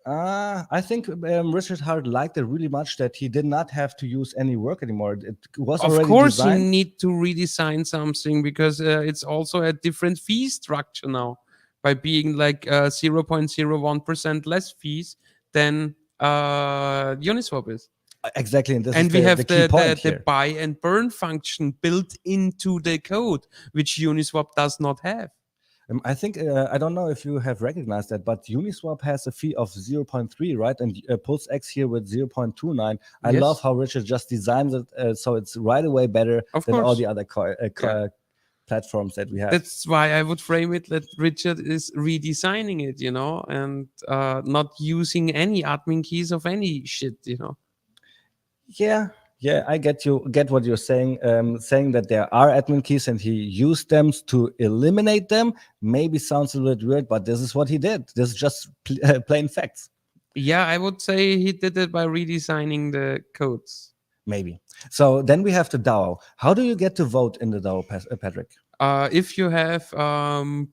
I think Richard Hart liked it really much that he did not have to use any work anymore. It was
Of
already
course, you
designed.
need to redesign something because it's also a different fee structure now. By being like 0.01% less fees than Uniswap is.
Exactly, and this
And
is
we have
the key point
the
here.
buy and burn function built into the code, which Uniswap does not have.
I think I don't know if you have recognized that, but Uniswap has a fee of 0.3, right? And Pulse X here with 0.29. I
Yes.
love how Richard just designs it so it's right away better
Of
than all
course.
the other
Yeah.
platforms that we have.
That's why I would frame it that Richard is redesigning it, and not using any admin keys of any shit,
Yeah, I get what you're saying. Saying that there are admin keys and he used them to eliminate them maybe sounds a little bit weird, but this is what he did. This is just plain facts.
Yeah, I would say he did it by redesigning the codes.
Maybe. So then we have the DAO. How do you get to vote in the DAO, Patrick?
If you have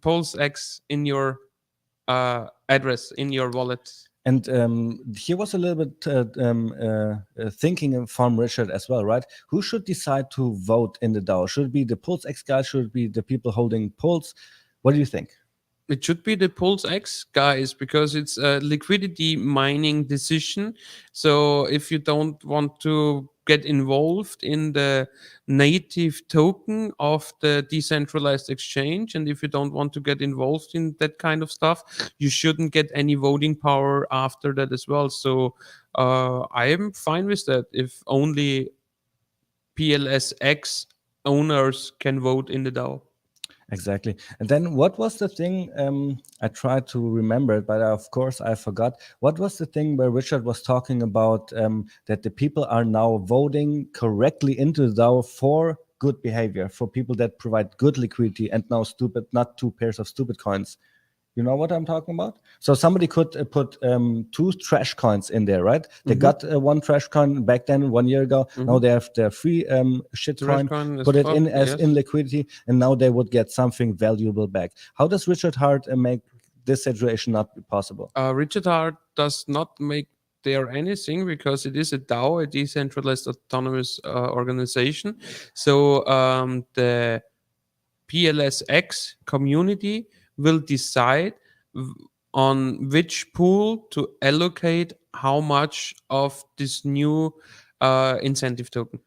Pulse X in your address, in your wallet.
And here was a little bit thinking from Richard as well, right? Who should decide to vote in the DAO? Should it be the Pulse X guys? Should it be the people holding Pulse? What do you think?
It should be the Pulse X guys because it's a liquidity mining decision. So if you don't want to get involved in the native token of the decentralized exchange, and if you don't want to get involved in that kind of stuff, you shouldn't get any voting power after that as well. So I am fine with that if only PLSX owners can vote in the DAO.
Exactly. And then what was the thing? I tried to remember it, but of course I forgot. What was the thing where Richard was talking about that the people are now voting correctly into the DAO for good behavior, for people that provide good liquidity and now stupid, not two pairs of stupid coins. You know what I'm talking about? So somebody could put two trash coins in there, right? They got one trash coin back then 1 year ago. Now they have the free shit coin, put it in as in liquidity, and now they would get something valuable back. How does Richard Hart make this situation not possible?
Richard Hart does not make there anything because it is a DAO, a decentralized autonomous organization. So the PLSX community will decide on which pool to allocate how much of this new incentive token.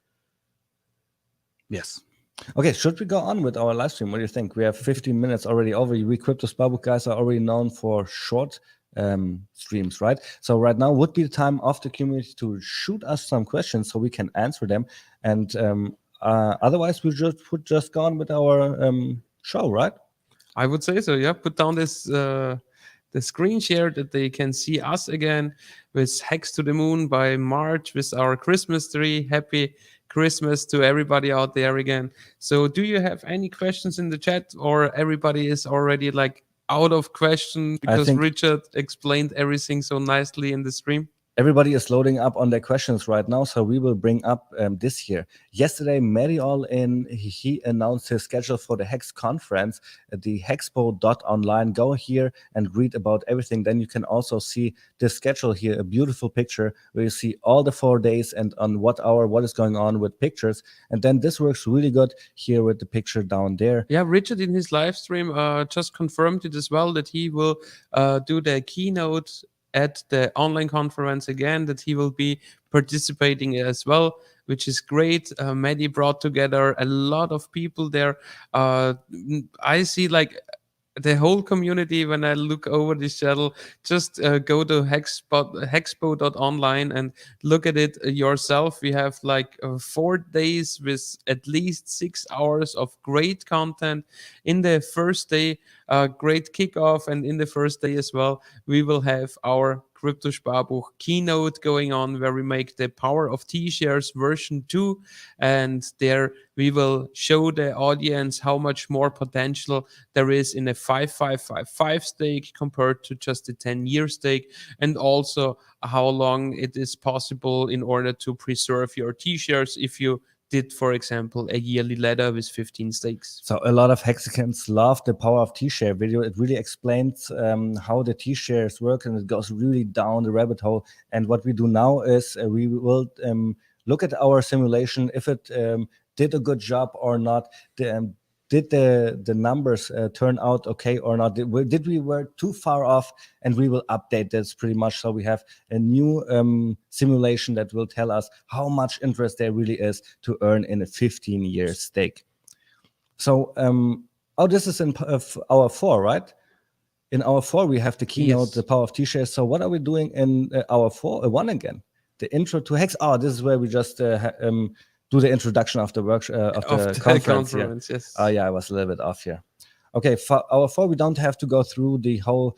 Yes. Okay, should we go on with our live stream? What do you think? We have 15 minutes already over. We Crypto Sparbook guys are already known for short streams, right? So right now would be the time of the community to shoot us some questions so we can answer them. And otherwise, we would just go on with our show, right?
I would say so. Yeah, put down this the screen share that they can see us again with Hex to the Moon by March with our Christmas tree. Happy Christmas to everybody out there again. So, do you have any questions in the chat, or everybody is already like out of question because Richard explained everything so nicely in the stream?
Everybody is loading up on their questions right now, so we will bring up this here. Yesterday, All-In, he announced his schedule for the Hex conference at the hexpo.online. Go here and read about everything. Then you can also see the schedule here, a beautiful picture where you see all the 4 days and on what hour, what is going on with pictures. And then this works really good here with the picture down there.
Yeah, Richard in his live stream just confirmed it as well that he will do the keynote at the online conference again, that he will be participating as well, which is great. Maddie brought together a lot of people there. I see like the whole community when I look over this channel. Just go to hexpo.online and look at it yourself. We have like 4 days with at least 6 hours of great content. In the first day, great kickoff, and in the first day as well, we will have our Crypto Sparbuch keynote going on where we make the Power of T-Shares version 2, and there we will show the audience how much more potential there is in a 5555 stake compared to just a 10-year stake, and also how long it is possible in order to preserve your T-Shares if you did, for example, a yearly ladder with 15 stakes.
So a lot of Hexicans love the Power of T-Share video. It really explains how the T-Shares work, and it goes really down the rabbit hole. And what we do now is we will look at our simulation, if it did a good job or not. Did the numbers turn out okay or not? Did we were too far off? And we will update this pretty much. So we have a new simulation that will tell us how much interest there really is to earn in a 15-year stake. So, this is in hour 4, right? In hour 4, we have the keynote, yes, the Power of T-Shares. So what are we doing in hour 1 again? The intro to Hex. Oh, this is where we just do the introduction of the workshop of the conference.
Yes.
Oh, yeah, I was a little bit off here. Okay, for hour 4, we don't have to go through the whole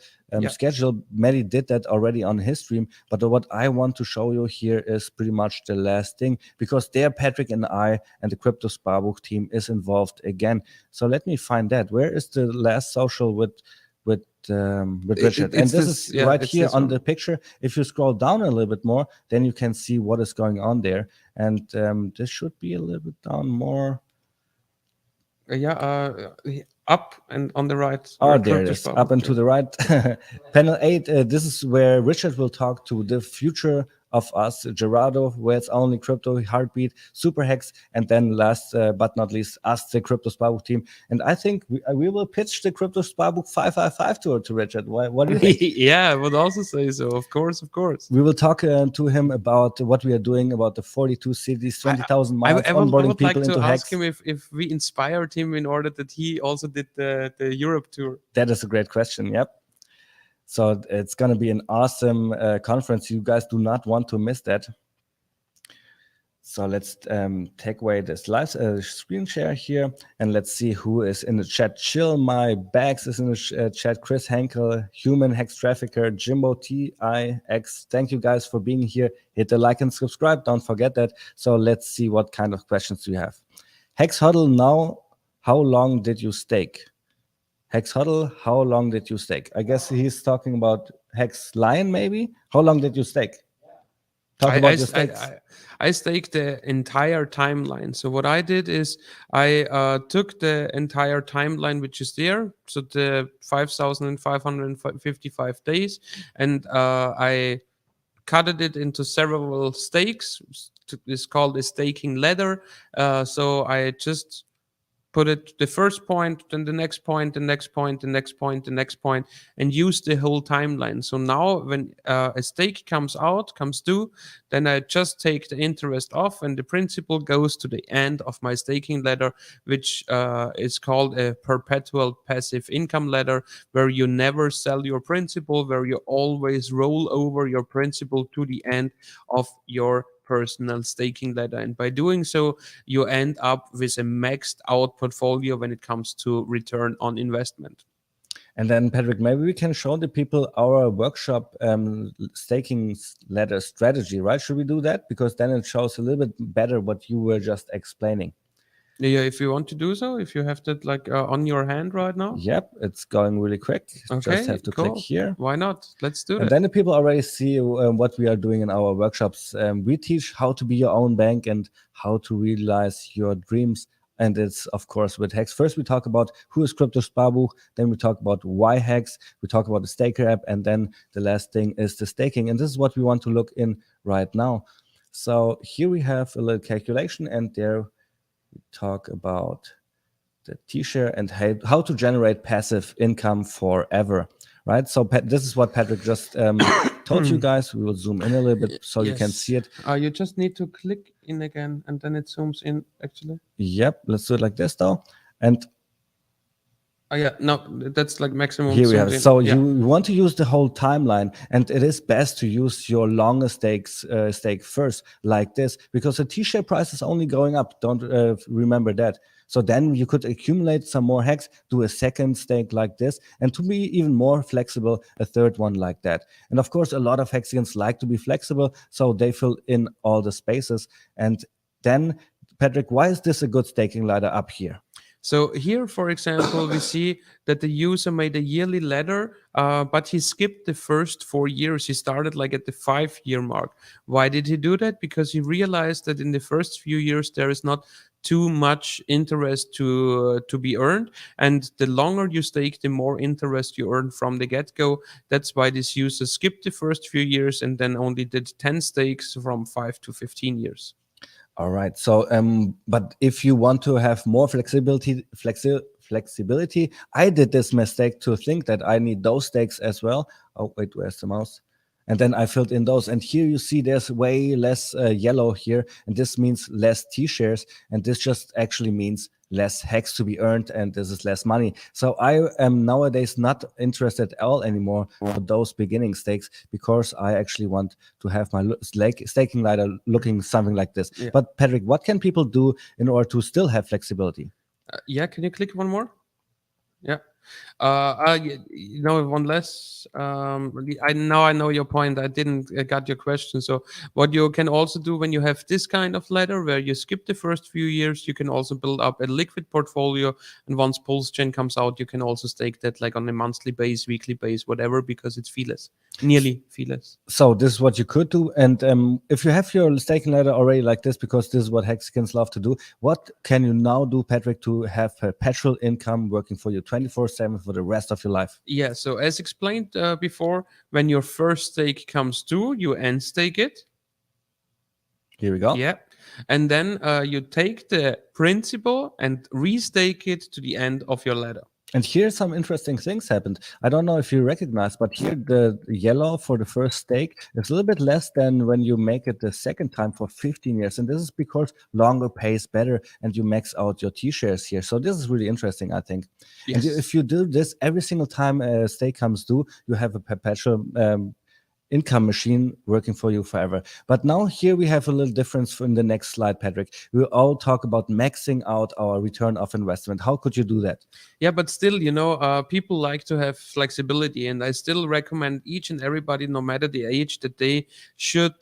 schedule. Maddie did that already on his stream, but what I want to show you here is pretty much the last thing, because there Patrick and I and the Crypto Sparbook team is involved again. So let me find that. Where is the last social with Richard? And this is right here on the picture. If you scroll down a little bit more, then you can see what is going on there. And this should be a little bit down more.
up and on the right.
Oh,
where
there it
Crypto
is,
Spa
up
would
and to
be.
the right. Panel 8, this is where Richard will talk to the future of us, Gerardo, where it's only crypto, heartbeat, super hex, and then last but not least, us, the Crypto Spa team. And I think we will pitch the Crypto Spa 555 to Richard. What do you think?
Yeah, I would also say so. Of course, of course.
We will talk to him about what we are doing about the 42 cities, 20,000 miles,
I
onboarding
would
people
like to
into
ask
Hex.
him if we inspired him in order that he also did the Europe tour.
That is a great question. Yep. So it's going to be an awesome conference. You guys do not want to miss that. So let's take away this live screen share here, and let's see who is in the chat. Chill My Bags is in the chat. Chris Henkel, Human Hex Trafficker, Jimbo TIX. Thank you guys for being here. Hit the like and subscribe. Don't forget that. So let's see what kind of questions you have. Hex Huddle now. How long did you stake? Hex Huddle, how long did you stake? I guess he's talking about Hex Lion, maybe. How long did you stake? Talk about your stakes.
I staked the entire timeline. So what I did is I took the entire timeline which is there, so the 5,555 days, and I cut it into several stakes. It's called a staking ladder. So I just put it the first point, then the next point, the next point, the next point, the next point, and use the whole timeline. So now when a stake comes due, then I just take the interest off, and the principal goes to the end of my staking ladder, which is called a perpetual passive income ladder, where you never sell your principal, where you always roll over your principal to the end of your personal staking ladder. And by doing so, you end up with a maxed out portfolio when it comes to return on investment.
And then, Patrick, maybe we can show the people our workshop staking ladder strategy, right? Should we do that? Because then it shows a little bit better what you were just explaining.
Yeah, if you want to do so, if you have that like on your hand right now.
Yep, it's going really quick.
Okay,
just have to
cool.
click here.
Why not? Let's do that.
And then the people already see what we are doing in our workshops. We teach how to be your own bank and how to realize your dreams. And it's, of course, with Hex. First, we talk about who is Crypto Sparbuch. Then we talk about why Hex. We talk about the staker app. And then the last thing is the staking. And this is what we want to look in right now. So here we have a little calculation. And there we talk about the T-share and how to generate passive income forever. Right. So this is what Patrick just told you guys. We will zoom in a little bit so you can see it.
You just need to click in again, and then it zooms in, actually.
Yep. Let's do it like this, though. And
oh, yeah. No, that's like maximum.
Here we have it. So you want to use the whole timeline, and it is best to use your longest stake first, like this, because the T-share price is only going up. Don't remember that. So then you could accumulate some more hex, do a second stake like this, and to be even more flexible, a third one like that. And of course, a lot of Hexicans like to be flexible, so they fill in all the spaces. And then, Patrick, why is this a good staking ladder up here?
So here, for example, we see that the user made a yearly ladder, but he skipped the first 4 years. He started like at the 5-year mark. Why did he do that? Because he realized that in the first few years, there is not too much interest to be earned, and the longer you stake, the more interest you earn from the get-go. That's why this user skipped the first few years and then only did 10 stakes from 5 to 15 years.
All right. So, but if you want to have more flexibility, I did this mistake to think that I need those stakes as well. Oh, wait, where's the mouse? And then I filled in those. And here you see there's way less yellow here. And this means less T-shares. And this just actually means less hex to be earned. And this is less money. So I am nowadays not interested at all anymore for those beginning stakes, because I actually want to have my staking ladder looking something like this. Yeah. But Patrick, what can people do in order to still have flexibility?
Yeah, can you click one more? Yeah. One less. I know your point. I didn't got your question. So what you can also do when you have this kind of ladder where you skip the first few years, you can also build up a liquid portfolio. And once Pulse Chain comes out, you can also stake that like on a monthly base, weekly base, whatever, because it's feeless, nearly feeless.
So this is what you could do. And if you have your staking ladder already like this, because this is what Hexicans love to do, what can you now do, Patrick, to have perpetual income working for you 24/7 for the rest of your life?
Yeah. So as explained before, when your first stake comes due, you end stake it.
Here we go.
Yeah. And then you take the principal and restake it to the end of your ladder.
And here some interesting things happened. I don't know if you recognize, but here the yellow for the first stake is a little bit less than when you make it the second time for 15 years. And this is because longer pays better and you max out your T-shares here. So this is really interesting, I think.
Yes.
And if you do this every single time a stake comes due, you have a perpetual income machine working for you forever. But now here we have a little difference in the next slide, Patrick. We'll all talk about maxing out our return of investment. How could you do that?
Yeah, but still, people like to have flexibility, and I still recommend each and everybody, no matter the age, that they should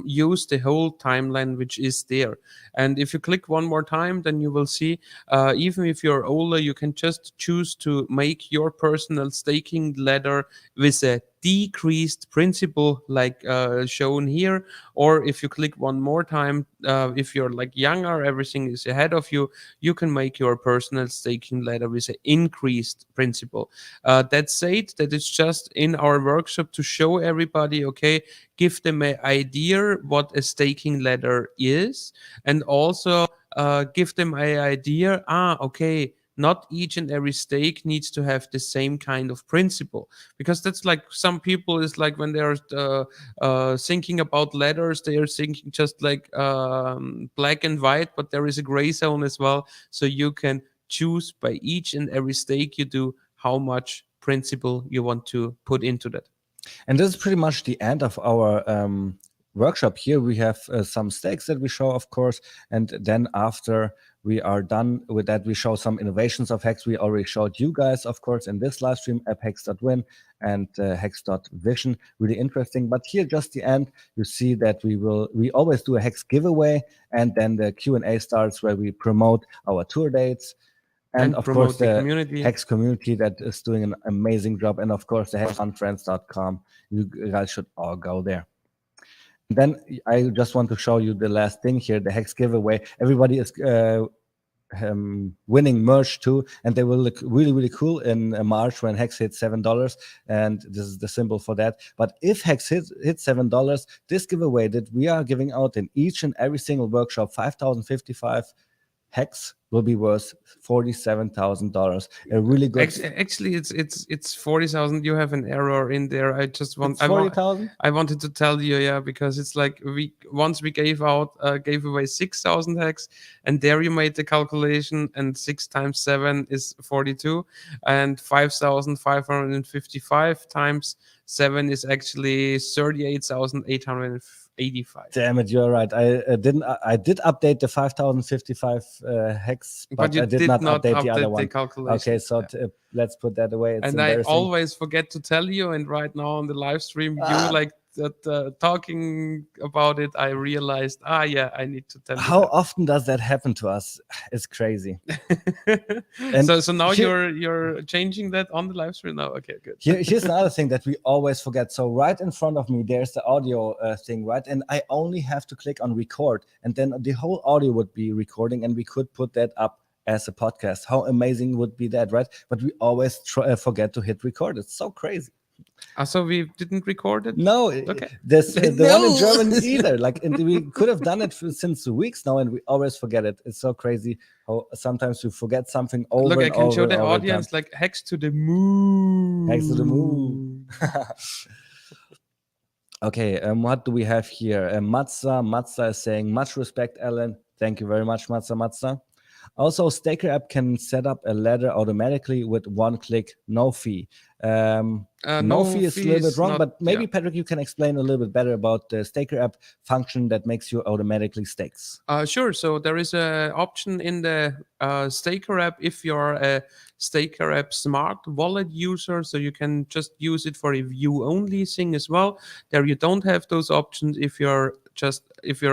use the whole timeline which is there. And if you click one more time, then you will see, even if you're older, you can just choose to make your personal staking ladder with a decreased principal like shown here. Or if you click one more time, if you're like younger, everything is ahead of you, you can make your personal staking ladder with an increased principal. That said, that is just in our workshop to show everybody, okay, give them an idea what a staking ladder is, and also give them an idea, okay, not each and every stake needs to have the same kind of principle, because that's like some people is like when they're thinking about ladders, they are thinking just like black and white, but there is a gray zone as well. So you can choose by each and every stake you do how much principle you want to put into that.
And this is pretty much the end of our workshop here. We have some stakes that we show, of course, and then after we are done with that, we show some innovations of Hex. We already showed you guys, of course, in this live stream, hex.win and hex.vision. Really interesting. But here, just the end, you see that we always do a Hex giveaway, and then the Q&A starts where we promote our tour dates. And of
promote
course,
the
the
community.
Hex community that is doing an amazing job. And of course, the hexonfriends.com. You guys should all go there. And then I just want to show you the last thing here, the Hex giveaway. Everybody is winning merch too, and they will look really, really cool in March when Hex hits $7. And this is the symbol for that. But if Hex hits $7, this giveaway that we are giving out in each and every single workshop, 5,055 Hex will be worth $47,000. A really good.
Actually, it's 40,000. You have an error in there. I just want
40,000.
I wanted to tell you, yeah, because it's like once we gave away 6,000 Hex, and there you made the calculation, and 6 times 7 is 42, and 5,555 times 7 is actually 38,885.
Damn it, you're right. I did update the 5,055 Hex, but
you
I did not update the other one.
calculation.
Okay, so let's put that away. It's
and I always forget to tell you, and right now on the live stream, you like that talking about it, I realized, yeah, I need to tell you.
How often does that happen to us? It's crazy.
And so now you're changing that on the live stream now. Okay, good.
Here's another thing that we always forget. So right in front of me, there's the audio thing, right? And I only have to click on record, and then the whole audio would be recording, and we could put that up as a podcast. How amazing would be that, right? But we always forget to hit record. It's so crazy.
So we didn't record it?
No,
okay.
There's the one in German either. Like, and we could have done it since weeks now, and we always forget it. It's so crazy how sometimes we forget something over.
Look, I can show the
over
audience like Hex to the moon.
Hex to the moon. Okay, what do we have here? Matza is saying, much respect, Alan. Thank you very much, Matza. Also, Staker app can set up a ladder automatically with one click, no fee. No
No
fee is a little bit
fees,
wrong,
not
but maybe
yeah.
Patrick, you can explain a little bit better about the Staker app function that makes you automatically stakes.
Sure. So there is a option in the Staker app if you're a Staker app smart wallet user, so you can just use it for a view only thing as well. There you don't have those options. If you're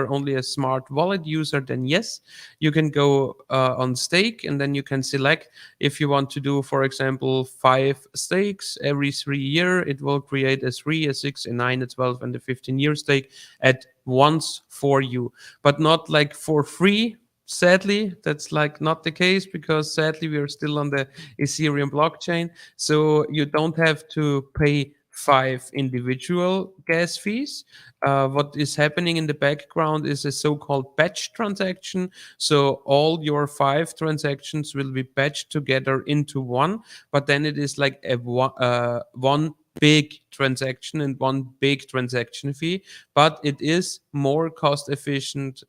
only a smart wallet user, then yes, you can go on stake, and then you can select if you want to do, for example, 5 stakes every 3 year. It will create a 3, a 6, a 9, a 12, and a 15-year stake at once for you, but not like for free. Sadly, that's like not the case, because sadly we are still on the Ethereum blockchain, so you don't have to pay 5 individual gas fees. What is happening in the background is a so-called batch transaction. So all your 5 transactions will be batched together into one, but then it is like a one big transaction and one big transaction fee, but it is more cost efficient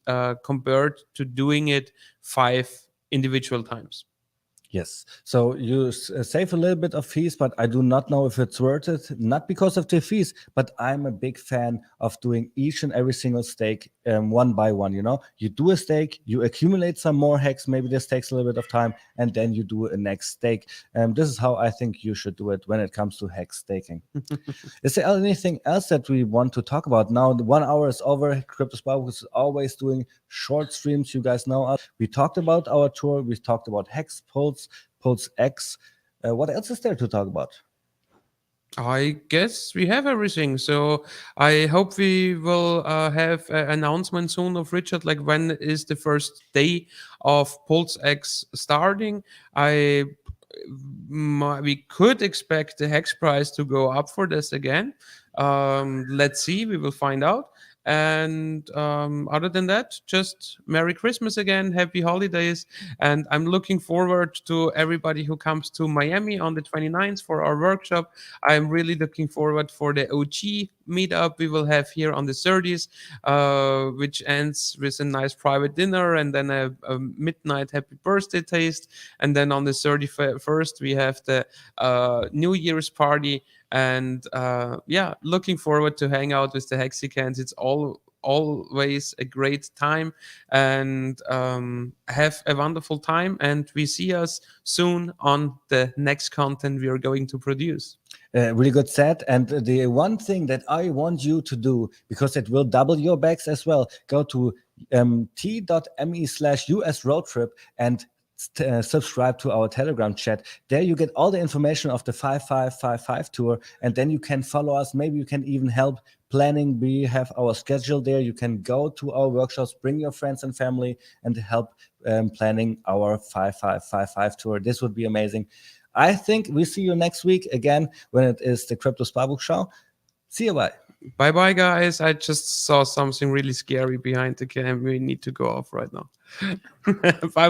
compared to doing it 5 individual times.
Yes. So you save a little bit of fees, but I do not know if it's worth it. Not because of the fees, but I'm a big fan of doing each and every single stake one by one. You know, you do a stake, you accumulate some more hex. Maybe this takes a little bit of time, and then you do a next stake. This is how I think you should do it when it comes to hex staking. Is there anything else that we want to talk about? Now, the 1 hour is over. Crypto Spark is always doing short streams. You guys know us. We talked about our tour. We talked about Hex, Pulse X. What else is there to talk about?
I guess we have everything. So I hope we will have an announcement soon of Richard, like when is the first day of Pulse X starting. We could expect the hex price to go up for this again. Let's see, we will find out. And other than that, just Merry Christmas again, Happy Holidays, and I'm looking forward to everybody who comes to Miami on the 29th for our workshop. I'm really looking forward for the OG meetup we will have here on the 30th, which ends with a nice private dinner and then a midnight happy birthday taste. And then on the 31st, we have the New Year's party. And yeah, looking forward to hang out with the Hexicans. It's always a great time, and have a wonderful time, and we see us soon on the next content we are going to produce.
Really good set. And the one thing that I want you to do, because it will double your bags as well, go to t.me/US road trip and subscribe to our Telegram chat. There you get all the information of the 5555 tour, and then you can follow us. Maybe you can even help planning. We have our schedule there. You can go to our workshops, bring your friends and family, and help planning our 5555 tour. This would be amazing. I think we see you next week again when it is the Crypto Sparbook show. See you, bye.
Bye bye, guys. I just saw something really scary behind the cam. We need to go off right now. Bye bye.